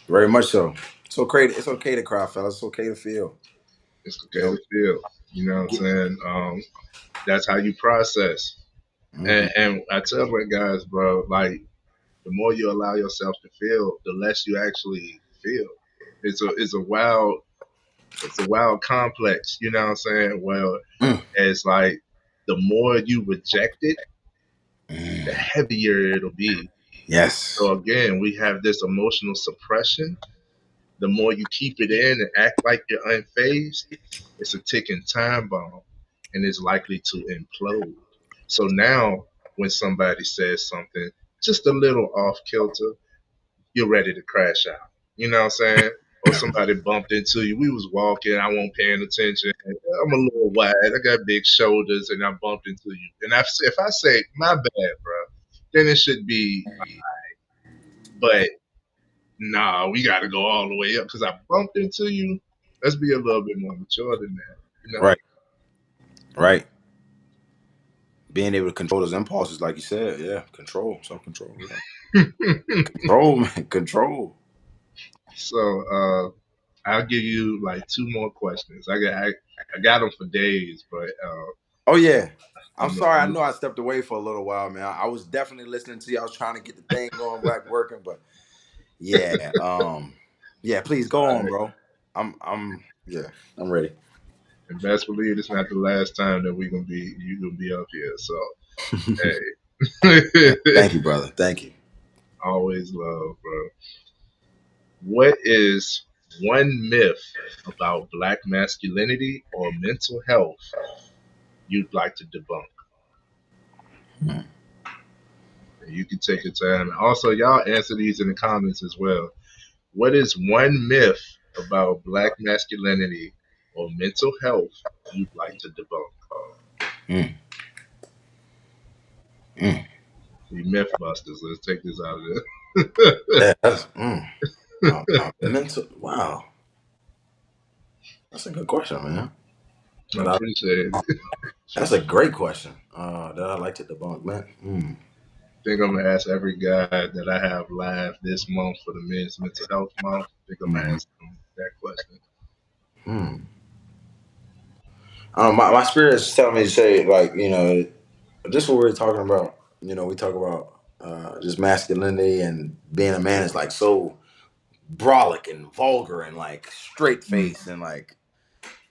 Very much so. It's okay. It's okay to cry, fellas. It's okay to feel. It's You okay know, to feel. You know what I'm get. saying? That's how you process. Hmm. And I tell my guys, bro, like the more you allow yourself to feel, the less you actually feel. It's a wild complex. You know what I'm saying? Well, Mm. it's like the more you reject it, the Mm. heavier it'll be. Yes. So again, we have this emotional suppression. The more you keep it in and act like you're unfazed, it's a ticking time bomb and it's likely to implode. So now, when somebody says something just a little off kilter, you're ready to crash out. You know what I'm saying? Or somebody bumped into you. We was walking, I wasn't paying attention. I'm a little wide. I got big shoulders, and I bumped into you. And if I say my bad, bro, then it should be. But nah, we got to go all the way up because I bumped into you. Let's be a little bit more mature than that. Right. Right. Being able to control those impulses, like you said, yeah, self control, yeah, control, man, control. So I'll give you like two more questions. I got them for days, but Oh yeah, I'm I'm sorry. I I'm know I stepped away for a little while, man. I was definitely listening to you. I was trying to get the thing going back working, but yeah, yeah. Please go all on, right. bro. Yeah, I'm ready. And best believe it's not the last time that you gonna be up here. So hey, Thank you, brother. Thank you. always love, bro. What is one myth about black masculinity or mental health you'd like to debunk? Hmm. You can take your time. Also, y'all answer these in the comments as well. What is one myth about black masculinity or mental health you'd like to debunk? Mm. Mm. We mythbusters. Let's take this out of there. Yeah, mental. Wow, that's a good question, man. I That I, appreciate it. that's a great question. That I like to debunk, man. Mm. I think I'm gonna ask every guy that I have live this month for the Men's Mental Health Month. I think I'm gonna Mm. ask them that question. Mm. My spirit is telling me to say, like, just what we're talking about. We talk about just masculinity and being a man is like so brolic and vulgar and like straight Mm, face and like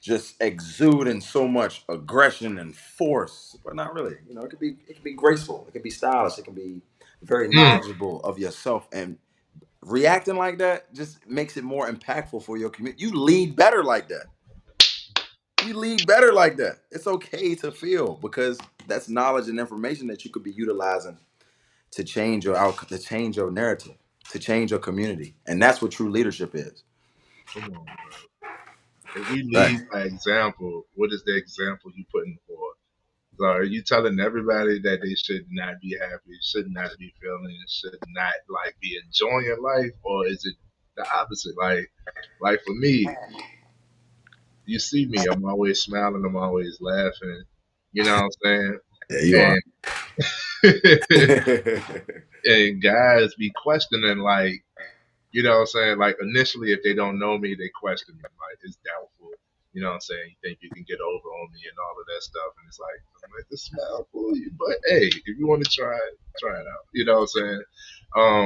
just exuding so much aggression and force, but not really. It can be graceful, it can be stylish, it can be very mm. knowledgeable of yourself, and reacting like that just makes it more impactful for your community. You lead better like that. You lead better like that. It's okay to feel, because that's knowledge and information that you could be utilizing to change your outcome, to change your narrative, to change your community, and that's what true leadership is. Come on, bro. If we Right. lead by example, what is the example you putting forth? So are you telling everybody that they should not be happy, should not be feeling, should not like be enjoying life, or is it the opposite? Like for me, you see me, I'm always smiling, I'm always laughing. You know what I'm Yeah, you are. saying? And guys be questioning like, you know what I'm saying? Like initially, if they don't know me, they question me. Like it's doubtful. You know what I'm saying? You think you can get over on me and all of that stuff, and it's like I'm like the smile fool you, but hey, if you want to try it out. You know what I'm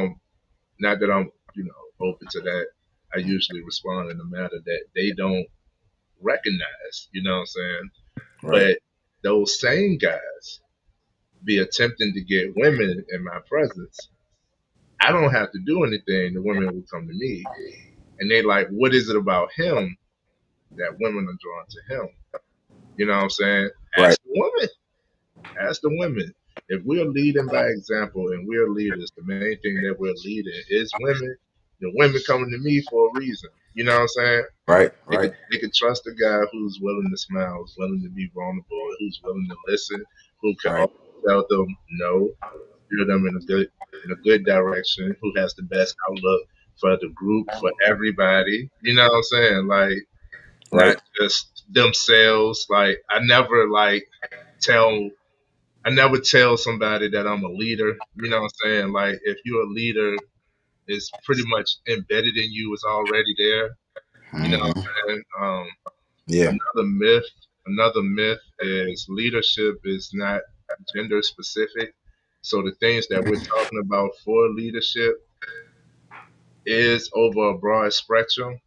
saying? Not that I'm open to that. I usually respond in a manner that they don't recognize. You know what I'm saying? Right. But those same guys be attempting to get women in my presence. I don't have to do anything. The women will come to me, and they like, what is it about him that women are drawn to him? You know what I'm saying? Right. Ask the women. Ask the women. If we're leading by example and we're leaders, the main thing that we're leading is women. The women coming to me for a reason. You know what I'm saying? Right. They Right. could they could trust a guy who's willing to smile, who's willing to be vulnerable, who's willing to listen, who can Right. also tell them no, steer them in a good direction, who has the best outlook for the group, for everybody. You know what I'm saying? Like Right. not just themselves. Like tell I never tell somebody that I'm a leader. You know what I'm saying? Like if you're a leader, it's pretty much embedded in you. It's already there. You know what Hmm. I'm saying? Yeah. Another myth is leadership is not gender specific. So the things that we're talking about for leadership is over a broad spectrum.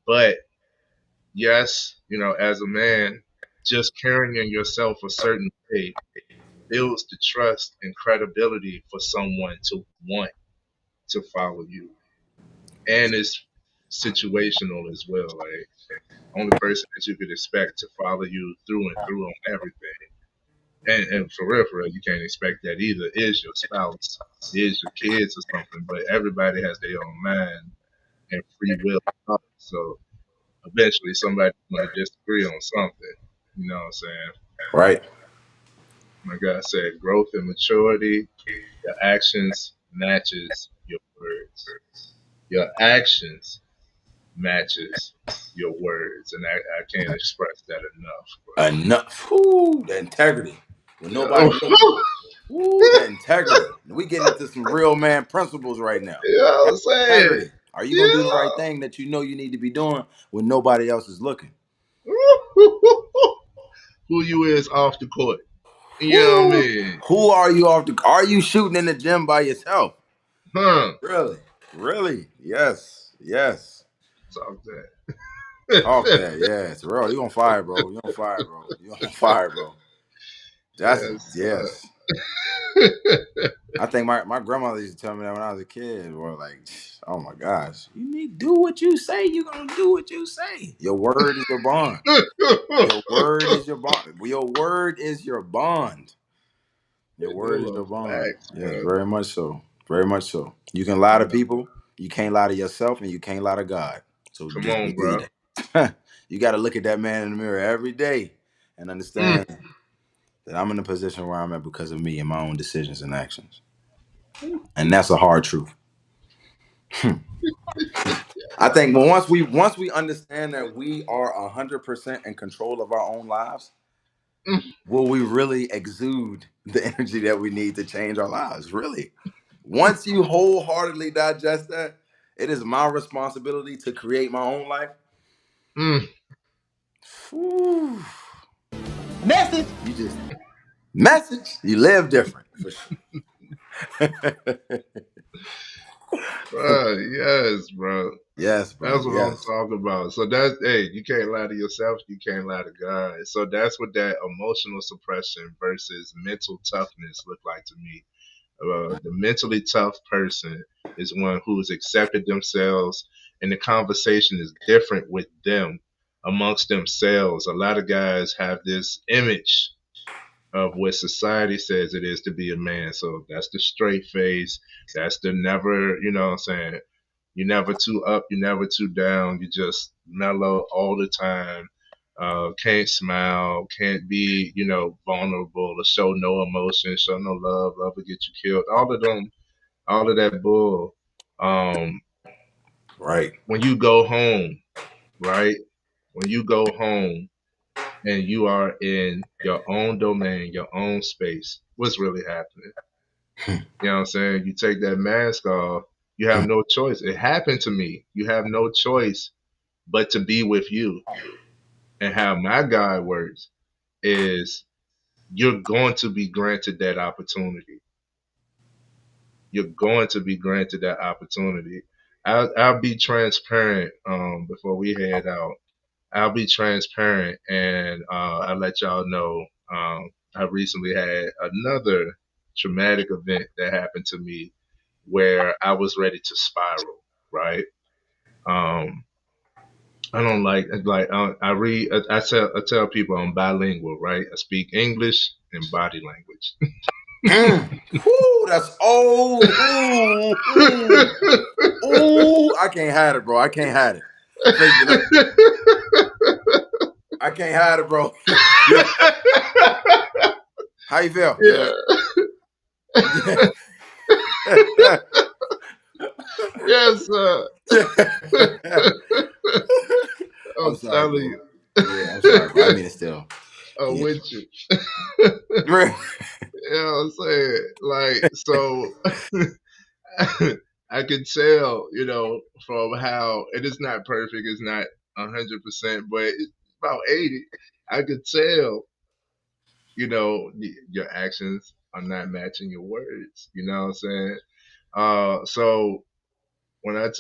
But yes, as a man, just carrying yourself a certain way builds the trust and credibility for someone to want to follow you. And it's situational as well. Like only person that you could expect to follow you through and through on everything. And for real, you can't expect that either. Is your spouse, is your kids or something, but everybody has their own mind and free will. So eventually somebody's going to disagree on something. You know what I'm saying? Right. Like I said, growth and maturity, your actions matches your words. Your actions matches your words, and I can't express that enough, Enough. Whoo, the integrity. When nobody bro. looking. Whoo, the integrity. We getting into some real man principles right now. You know what I'm saying? Integrity. Are you gonna do the right Yeah. thing that you know you need to be doing when nobody else is looking? Who you is off the court. You know what I Whoo. mean? Who are you off the? Are you shooting in the gym by yourself? Huh. Really? Really? Yes. Yes. Talk Talk that. that. Yeah, it's real. You on fire, bro. You on fire, bro. You on fire, bro. That's Yes. yes. I think my grandmother used to tell me that when I was a kid. Or like, oh my gosh, you need to do what you say. You're gonna do what you say. Your word is your bond. Your word is your bond. Your word is your bond. Your word is Those your are bond. facts, Yes, bro. very much so. Very much so. You can lie to Yeah. people. You can't lie to yourself, and you can't lie to God. So Come just on, bro. believe that. You got to look at that man in the mirror every day and Mm. understand that I'm in the position where I'm at because of me and my own decisions and actions. And that's a hard truth. I think once we understand that we are 100% in control of our own lives, Mm. will we really exude the energy that we need to change our lives? Really? Once you wholeheartedly digest that, it is my responsibility to create my own life. Mm. Whew. Message. You just message. You live different for sure. Bro, yes, bro. Yes, bro. That's what I'm Yes. talking about. So that's, hey, you can't lie to yourself. You can't lie to God. So that's what that emotional suppression versus mental toughness look like to me. The mentally tough person is one who's accepted themselves, and the conversation is different with them amongst themselves. A lot of guys have this image of what society says it is to be a man. So that's the straight face. That's the never, you know what I'm saying? You're never too up, you're never too down. You just mellow all the time. Can't smile, can't be, vulnerable or show no emotion, show no love, love will get you killed. All of them, all of that bull. Um, Right. when you go home, right? When you go home and you are in your own domain, your own space, what's really happening? You know what I'm saying? You take that mask off, you have no choice. It happened to me. You have no choice but to be with you. And how my God works is you're going to be granted that opportunity. You're going to be granted that opportunity. I'll be transparent before we head out. I'll be transparent and I'll let y'all know I recently had another traumatic event that happened to me where I was ready to spiral, right? Um, I don't I read I tell people I'm bilingual, right? I speak English and body language. Woo, that's old. Ooh, I can't hide it, bro. I can't hide it. I can't hide it, bro. How you feel? Yeah. Yes, sir. I'm sorry, telling bro. you. Yeah, I'm sorry, bro. I mean, it's still. I'm Yeah. with you. Right. You know what I'm saying? Like, so I could tell, from how it is not perfect, it's not 100%, but it's about 80. I could tell, your actions are not matching your words. You know what I'm saying? So when I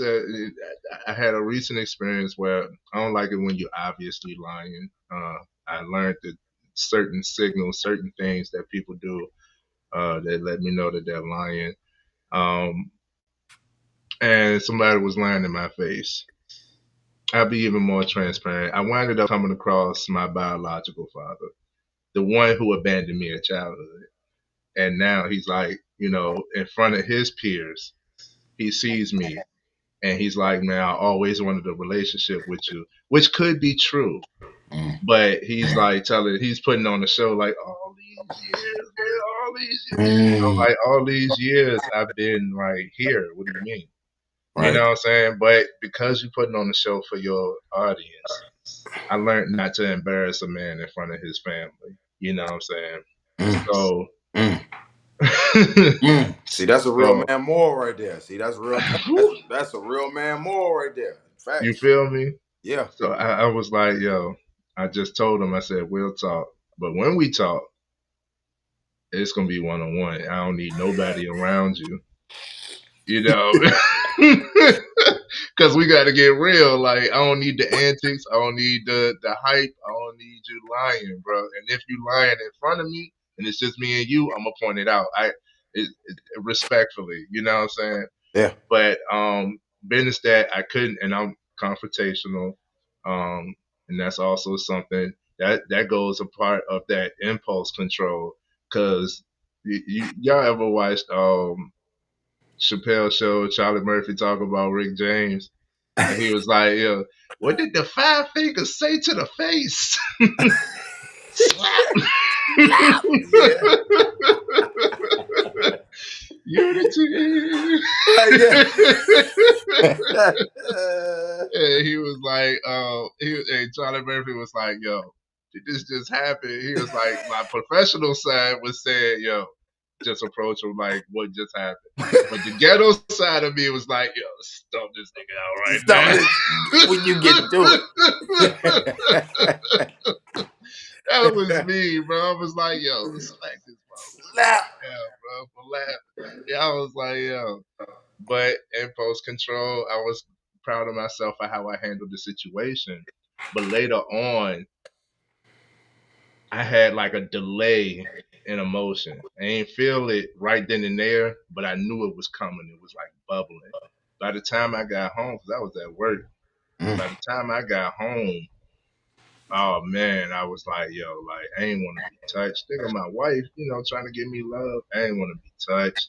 had a recent experience where I don't like it when you're obviously lying. I learned that certain signals, certain things that people do, that let me know that they're lying. Um, and somebody was lying in my face. I'll be even more transparent. I wound up coming across my biological father, the one who abandoned me at childhood. And now he's like, in front of his peers, he sees me and he's like, man, I always wanted a relationship with you, which could be true. But he's like he's putting on the show like all these years, man, all these years. I'm like, all these years I've been right here. What do you mean? Right. You know what I'm saying? But because you're putting on the show for your audience, I learned not to embarrass a man in front of his family. You know what I'm saying? So See, that's a real man moral right there. See, that's real. That's a real man moral right there. Facts. You feel me? Yeah. So I was like, yo, I just told him, I said, we'll talk. But when we talk, it's going to be one-on-one. I don't need nobody around you. Because we got to get real. Like, I don't need the antics. I don't need the hype. I don't need you lying, bro. And if you lying in front of me and it's just me and you, I'm going to point it out. Respectfully, you know what I'm saying? Yeah. But business that I couldn't, and I'm confrontational. And that's also something that goes a part of that impulse control. Because y'all ever watched Chappelle Show, Charlie Murphy talk about Rick James? And he was like, yo, what did the five fingers say to the face? Slap. Unity. And he was like, Charlie Murphy was like, yo, did this just happen? He was like, my professional side was saying, yo, just approach him like what just happened. But the ghetto side of me was like, yo, stomp this nigga out right now. When you get to it. That was me, bro. I was like, yo, smack this Slap. motherfucker down, bro, for laughing. Yeah, I was like, yo. But in post control, I was proud of myself for how I handled the situation. But later on, I had like a delay in emotion. I ain't feel it right then and there, but I knew it was coming. It was like bubbling. By the time I got home, because I was at work, by the time I got home, oh man, I was like, yo, like I ain't want to be touched. Think of my wife, trying to give me love. I ain't want to be touched.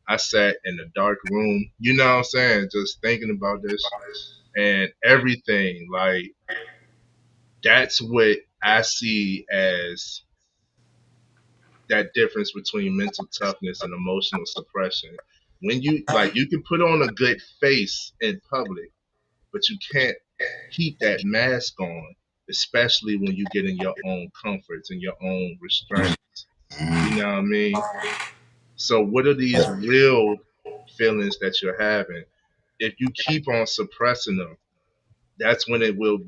I sat in a dark room, you know what I'm saying, just thinking about this and everything. Like that's what I see as that difference between mental toughness and emotional suppression. When you can put on a good face in public, but you can't keep that mask on, especially when you get in your own comforts and your own restraints. You know what I mean? So what are these real feelings that you're having? If you keep on suppressing them, that's when it will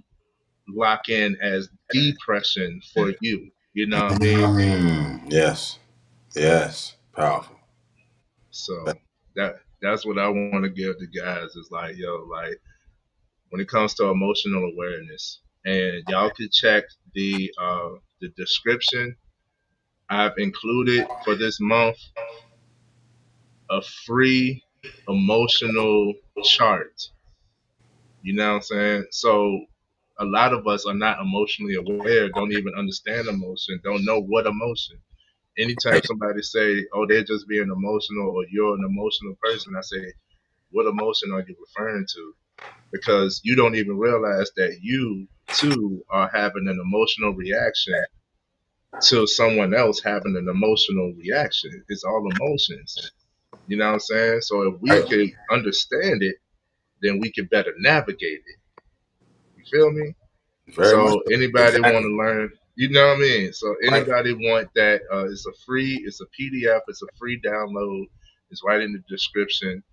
lock in as depression for you. You know what I mean? Yes. Yes. Powerful. So that's what I want to give the guys is like, yo, like when it comes to emotional awareness, and y'all can check the description. I've included for this month a free emotional chart. You know what I'm saying? So a lot of us are not emotionally aware, don't even understand emotion, don't know what emotion. Anytime somebody say, "Oh, they're just being emotional," or "You're an emotional person," I say, "What emotion are you referring to?" Because you don't even realize that you too are having an emotional reaction to someone else having an emotional reaction. It's all emotions. You know what I'm saying? So if we could understand it, then we could better navigate it. You feel me? Very much So so. anybody want Exactly. to learn, you know what I mean? So Right. anybody want that, it's a PDF, it's a free download. It's right in the description.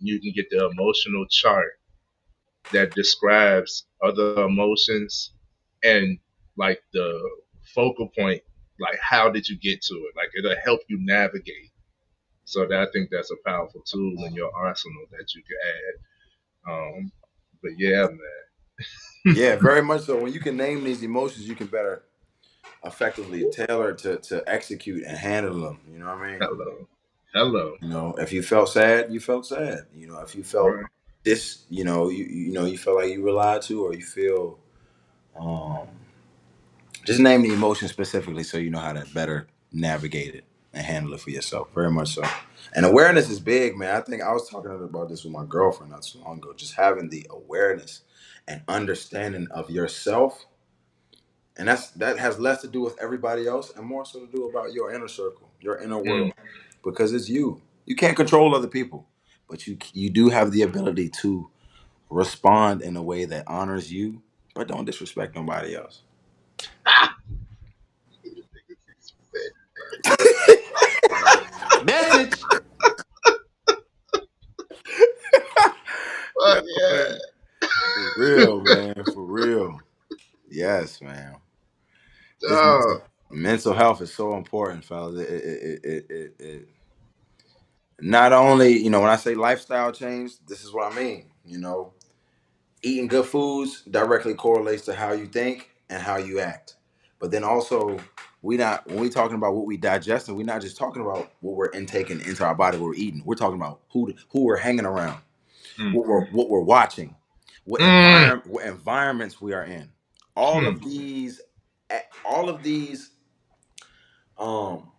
You can get the emotional chart that describes other emotions and like the focal point, like how did you get to it? Like it'll help you navigate. So that I think that's a powerful tool in your arsenal that you can add. But yeah, man. Yeah, very much so. When you can name these emotions, you can better effectively tailor to execute and handle them. You know what I mean? Hello. Hello. If you felt sad, you felt sad. If you felt Right. this, you felt like you were lied to, or you feel, um, just name the emotion specifically so you know how to better navigate it and handle it for yourself. Very much so. And awareness is big, man. I think I was talking about this with my girlfriend not too long ago. Just having the awareness and understanding of yourself, and that has less to do with everybody else and more so to do about your inner circle, your inner Mm, world, because it's you. You can't control other people, but you do have the ability to respond in a way that honors you, but don't disrespect nobody else. Message. Yeah, fuck yeah. man. For real, man. For real. Yes, man. This Dog. mental health is so important, fellas. It not only, when I say lifestyle change, this is what I mean. Eating good foods directly correlates to how you think and how you act. But then also, when we talking about what we digesting, we're not just talking about what we're intaking into our body, what we're eating. We're talking about who we're hanging around, Mm, what we're watching, mm, what environments we are in. All mm, of these, all of these, um,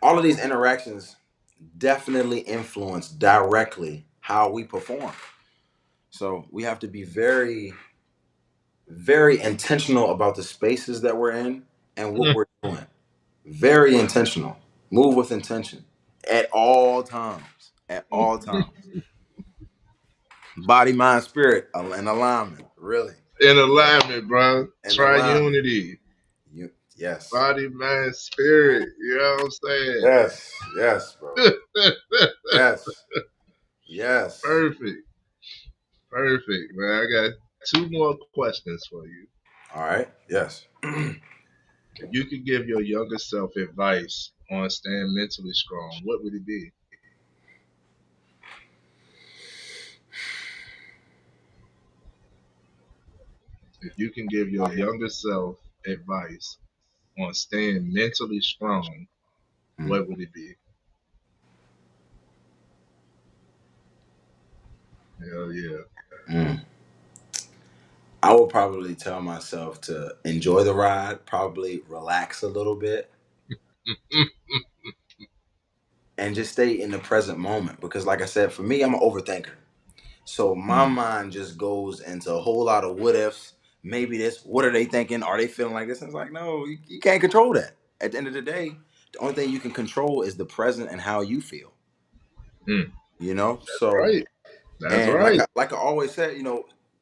all of these interactions definitely influence directly how we perform. So we have to be very, very intentional about the spaces that we're in and what mm. we're doing. Very intentional. Move with intention at all times. At all times. Body, mind, spirit, in alignment. Really, In alignment, bro. in alignment. Triunity. Yes, Body, mind, spirit. You know what yes, yes, bro. I'm saying? Yes, yes. Perfect. Perfect, man. I got two more questions for you. All right. Yes. If you could give your younger self advice on staying mentally strong, what would it be? If you can give your younger self advice on staying mentally strong, Mm, what would it be? Hell yeah. mm. I would probably tell myself to enjoy the ride, probably relax a little bit, and just stay in the present moment. Because, like I said, for me, I'm an overthinker. So my Mm, mind just goes into a whole lot of what ifs. Maybe this. What are they thinking? Are they feeling like this? And it's like, no, you can't control that. At the end of the day, the only thing you can control is the present and how you feel. mm. You know. That's So, right. That's and like right. I always said,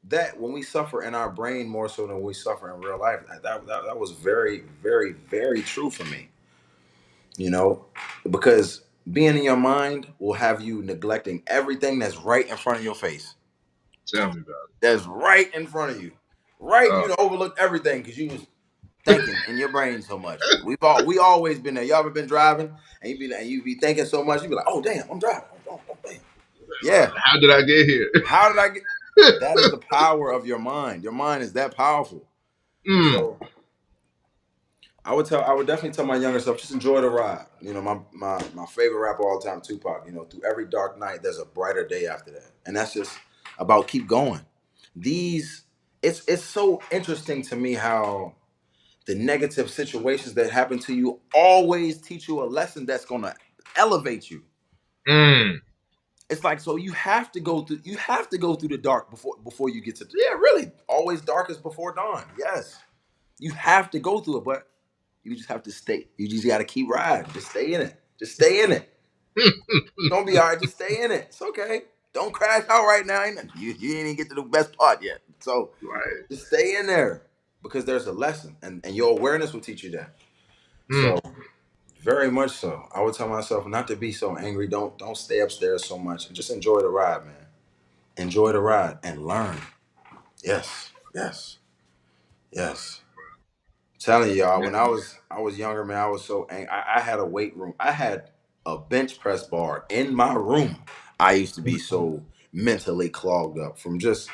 that when we suffer in our brain more so than we suffer in real life, that was very, very, very true for me. You know, because being in your mind will have you neglecting everything that's right in front of your face. Tell me about That's right in front of you. it. Right, you overlooked everything because you was thinking in your brain so much. We always been there. Y'all ever been driving and you be thinking so much, you be like, oh damn, I'm driving. Oh, damn. Yeah. How did I get here? How did I get that is the power of your mind. Your mind is that powerful. Mm. So I would definitely tell my younger self, just enjoy the ride. My favorite rapper all the time, Tupac, through every dark night, there's a brighter day after that. And that's just about keep going. These it's so interesting to me how the negative situations that happen to you always teach you a lesson that's gonna elevate you. Mm. It's like so you have to go through the dark before you get to really always darkest before dawn. Yes. You have to go through it, but you just have to stay. You just got to keep riding. Just stay in it. Just stay in it. Don't be all right. Just stay in it. It's okay. Don't crash out right now. You ain't even get to the best part yet. So Right. just stay in there because there's a lesson, and your awareness will teach you that. Mm. So very much so. I would tell myself not to be so angry. Don't stay upstairs so much. Just enjoy the ride, man. Enjoy the ride and learn. Yes. Yes. Yes. Telling y'all, when I was younger, man, I was so angry. I had a weight room. I had a bench press bar in my room. I used to be so mentally clogged up from just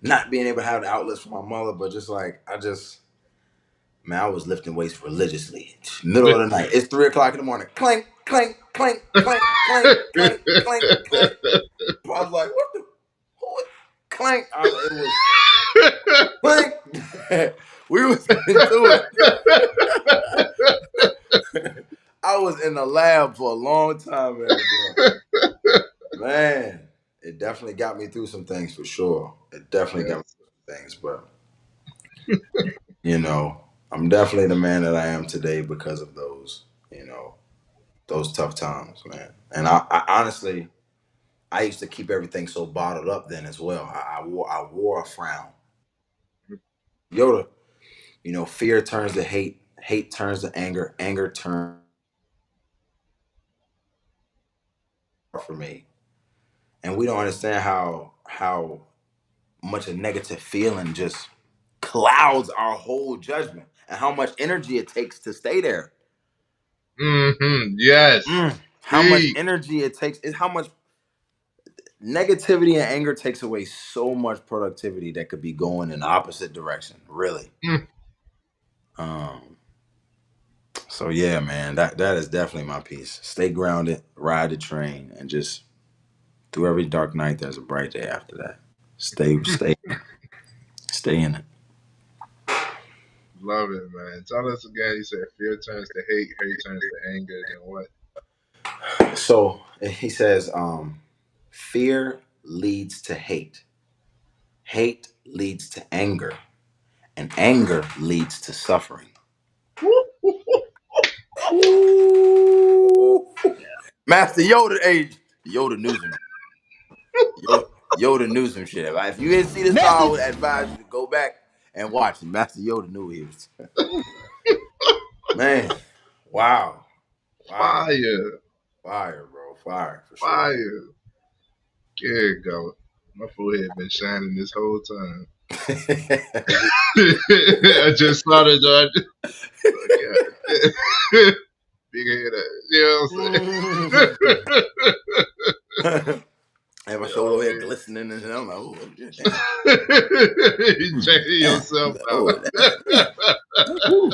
not being able to have the outlets for my mother, but just like I was lifting weights religiously. Middle of the night. It's 3 o'clock in the morning. Clank, clank, clank, clank, clank, clank, clank, clank. I was like, what the who is clank? It was clank. We was into it. I was in the lab for a long time, man. Man, it definitely got me through some things for sure. It definitely got me Yes. through some things, but you know, I'm definitely the man that I am today because of those tough times, man. And I honestly, I used to keep everything so bottled up then as well. I wore a frown. Yoda, fear turns to hate, hate turns to anger, anger turns for me. And we don't understand how much a negative feeling just clouds our whole judgment and how much energy it takes to stay there. Mm-hmm. Yes. How much Speak. energy it takes is how much negativity and anger takes away so much productivity that could be going in the opposite direction, really. Mm. Um, so yeah, man, that is definitely my piece. Stay grounded, ride the train, and just through every dark night there's a bright day after that. Stay in it. Love it, man. Tell us again. You said fear turns to hate, hate turns to anger, then what? So he says, fear leads to hate. Hate leads to anger. And anger leads to suffering. Ooh. Master Yoda, hey, Yoda knew some. Yoda knew some shit. If you didn't see this, I would Message. advise you to go back and watch it. Master Yoda knew he was. Man, wow, wow, Fire. fire, bro, fire for sure. Fire. There you go. My forehead been shining this whole time. I just saw that, John. Yeah. Big head, you know what I'm saying? And my You know shoulder what here glistening, and I'm like, oh, damn. You checking Damn. yourself Oh, out. Woo.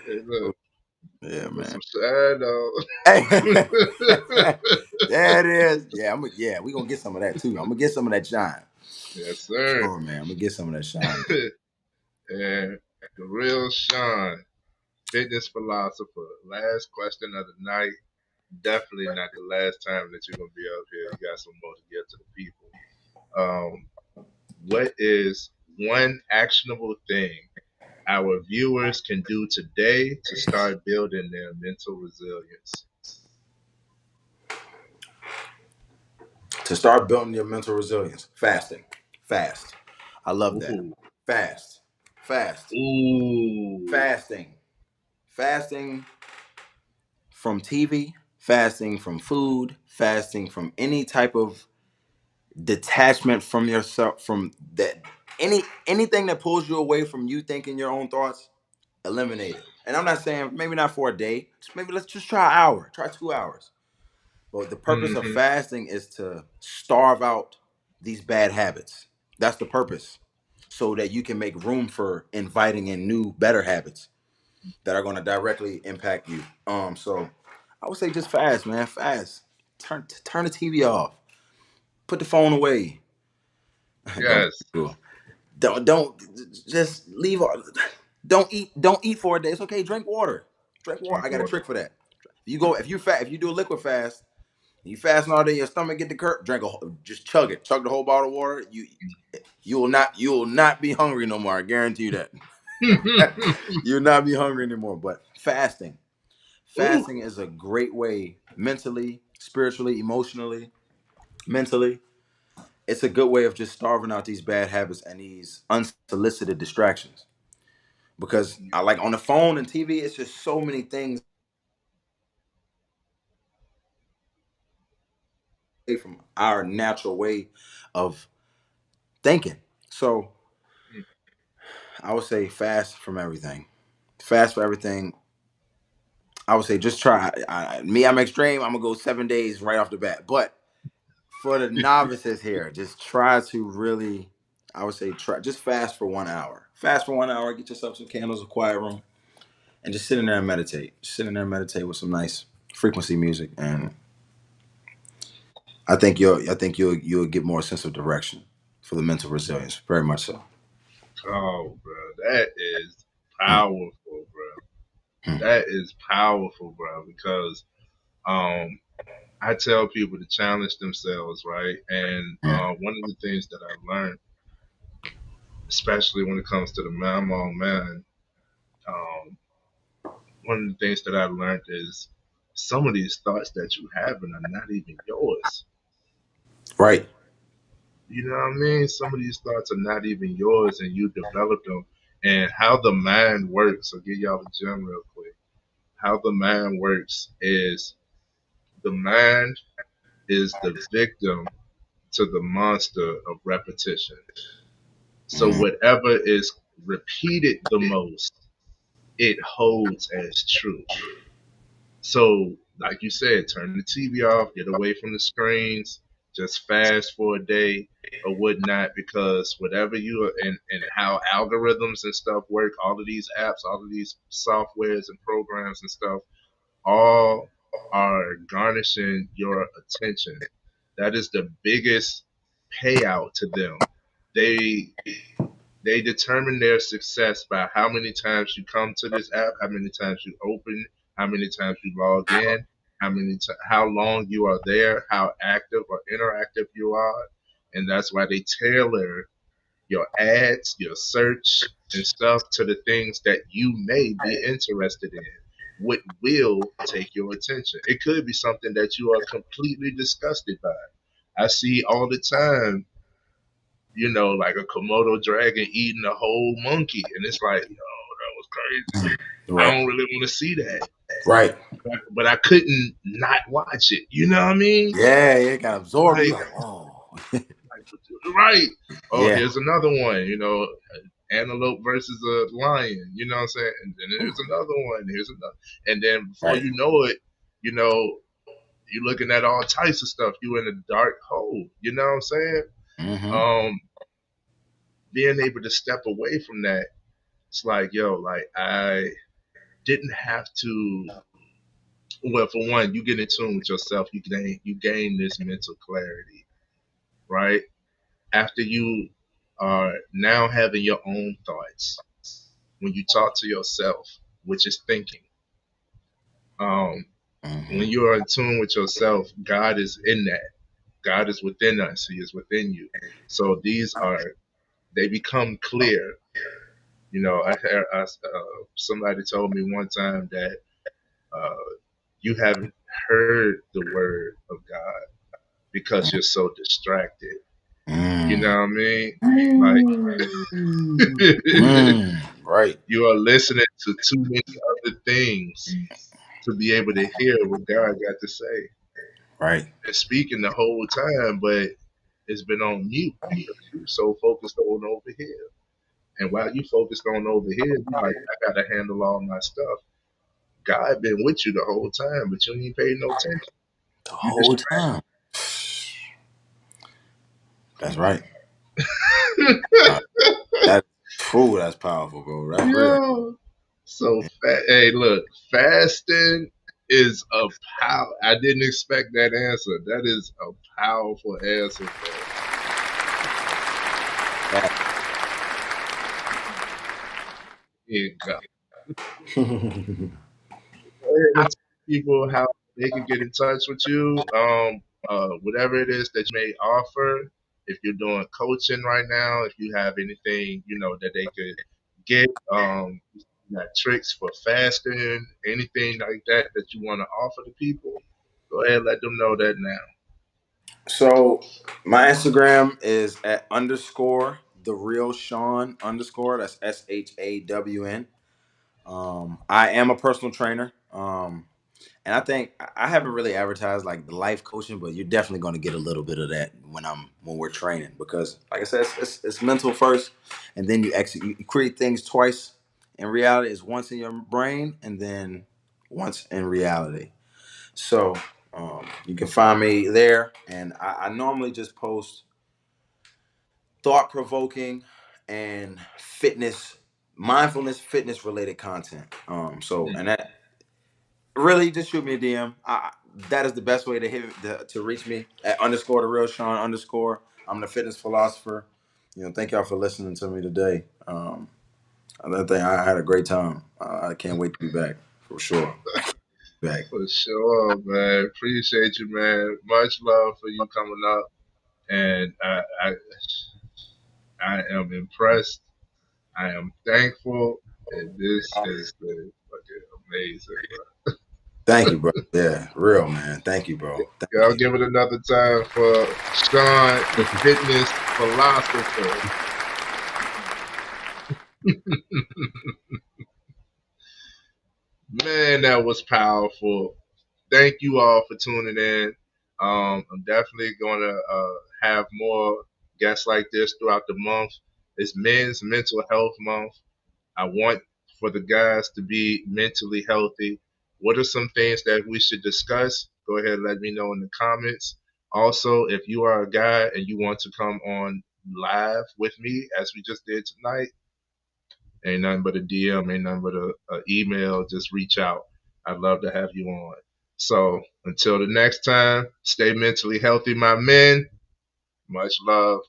Hey, look, Yeah, put man. some shine on. Hey. There it is. Yeah, we gonna get some of that too. I'm gonna get some of that shine. Yes, sir. Sure, man. I'm gonna get some of that shine. And the real Sean, fitness philosopher. Last question of the night. Definitely not the last time that you're gonna be up here. You got some more to get to the people. What is one actionable thing our viewers can do today to start building their mental resilience? To start building your mental resilience, fasting. Fast. I love that. Ooh. Fast. Ooh. Fasting from TV, fasting from food, fasting from any type of detachment from yourself, from that, anything that pulls you away from you thinking your own thoughts, eliminate it. And I'm not saying maybe not for a day, maybe let's just try an hour, try 2 hours. But the purpose of Mm-hmm. fasting is to starve out these bad habits. That's the purpose. So that you can make room for inviting in new, better habits that are going to directly impact you. So I would say just fast, man. Fast. Turn the TV off. Put the phone away. Yes. Don't just leave. Don't eat for a day. It's okay. Drink water. I got a trick for that. If you do a liquid fast, you fasting all day, your stomach get the curve. Just chug it. Chug the whole bottle of water. You will not be hungry no more. I guarantee you that. You'll not be hungry anymore. But fasting is a great way, mentally, spiritually, emotionally, mentally. It's a good way of just starving out these bad habits and these unsolicited distractions. Because I like on the phone and TV, it's just so many things from our natural way of thinking. So I would say fast from everything. Fast for everything. I would say just try. I'm extreme. I'm gonna go 7 days right off the bat. But for the novices here, just try to really. I would say try just fast for 1 hour. Fast for 1 hour. Get yourself some candles, a quiet room, and just sit in there and meditate. Just sit in there and meditate with some nice frequency music, and I think you'll get more sense of direction for the mental resilience. Very much so. Oh, bro, that is Mm. powerful, bro. Mm. That is powerful, bro. Because I tell people to challenge themselves, right? And Mm. one of the things that I learned, especially when it comes to the mammal man, um, one of the things that I learned is some of these thoughts that you having are not even yours. Right. You know what I mean? Some of these thoughts are not even yours, and you develop them. And how the mind works, I'll give y'all the gem real quick. How the mind works is the mind is the victim to the monster of repetition. So Mm. whatever is repeated the most, it holds as true. So, like you said, turn the TV off, get away from the screens, just fast for a day or whatnot, because whatever you are and how algorithms and stuff work, all of these apps, all of these softwares and programs and stuff, all are garnishing your attention. That is the biggest payout to them. They they determine their success by how many times you come to this app, how many times you open, how many times you log in, how long you are there, how active or interactive you are, and that's why they tailor your ads, your search, and stuff to the things that you may be interested in. What will take your attention? It could be something that you are completely disgusted by. I see all the time, like a Komodo dragon eating a whole monkey, and it's like, oh, that was crazy. I Right. don't really want to see that, Right. but I couldn't not watch it. You know what I mean? Yeah, it can absorb Like, you. Like, oh. Right. Oh, Yeah. here's another one. Antelope versus a lion. You know what I'm saying? And then there's another one. Here's another. And then before Right. you know it, you know, you're looking at all types of stuff. You in a dark hole. You know what I'm saying? Mm-hmm. Being able to step away from that, it's like, yo, like I didn't have to. Well, for one, you get in tune with yourself. You gain this mental clarity, right? After you are now having your own thoughts, when you talk to yourself, which is thinking. Um, when Mm-hmm. you are in tune with yourself, God is in that. God is within us. He is within you. So they become clear. Somebody told me one time that uh, you haven't heard the word of God because you're so distracted. You know Mm. what I mean? Like Mm. Mm. Right. you are listening to too many other things to be able to hear what God got to say. Right. And speaking the whole time, but it's been on mute because you're so focused on over here. And while you focused on over here, you like, I gotta handle all my stuff. God been with you the whole time, but you ain't paid no attention. The You whole distracted. time. That's right. Uh, that's true. That's powerful, bro. That's real. Yo. So, hey, look, fasting is a power. I didn't expect that answer. That is a powerful answer, bro. That- Here you go. Go ahead and tell people how they can get in touch with you. Whatever it is that you may offer. If you're doing coaching right now, if you have anything that they could get, you got tricks for fasting, anything like that you want to offer to people, go ahead and let them know that now. So my Instagram is at underscore the real Sean underscore. That's SHAWN. I am a personal trainer. And I think I haven't really advertised like the life coaching, but you're definitely going to get a little bit of that when we're training because, like I said, it's mental first, and then you execute. You create things twice. In reality, it's once in your brain and then once in reality. So you can find me there, and I normally just post thought provoking and mindfulness, fitness related content. And Mm. that really just shoot me a DM. That is the best way to reach me at underscore the real Sean underscore. I'm the fitness philosopher. Thank y'all for listening to me today. Another thing, I had a great time. I can't wait to be back for sure. Back. For sure, man. Appreciate you, man. Much love for you coming up, and I am impressed. I am thankful, and this is the fucking amazing, bro. Thank you, bro. Yeah, real man. Thank you, bro. Yeah, Thank I'll you. give it another time for Sean, the fitness philosopher. Man, that was powerful. Thank you all for tuning in. I'm definitely going to have more guests like this throughout the month. It's Men's Mental Health Month. I want for the guys to be mentally healthy. What are some things that we should discuss? Go ahead and let me know in the comments. Also, if you are a guy and you want to come on live with me, as we just did tonight, ain't nothing but a DM, ain't nothing but a email. Just reach out. I'd love to have you on. So until the next time, stay mentally healthy, my men. Much love.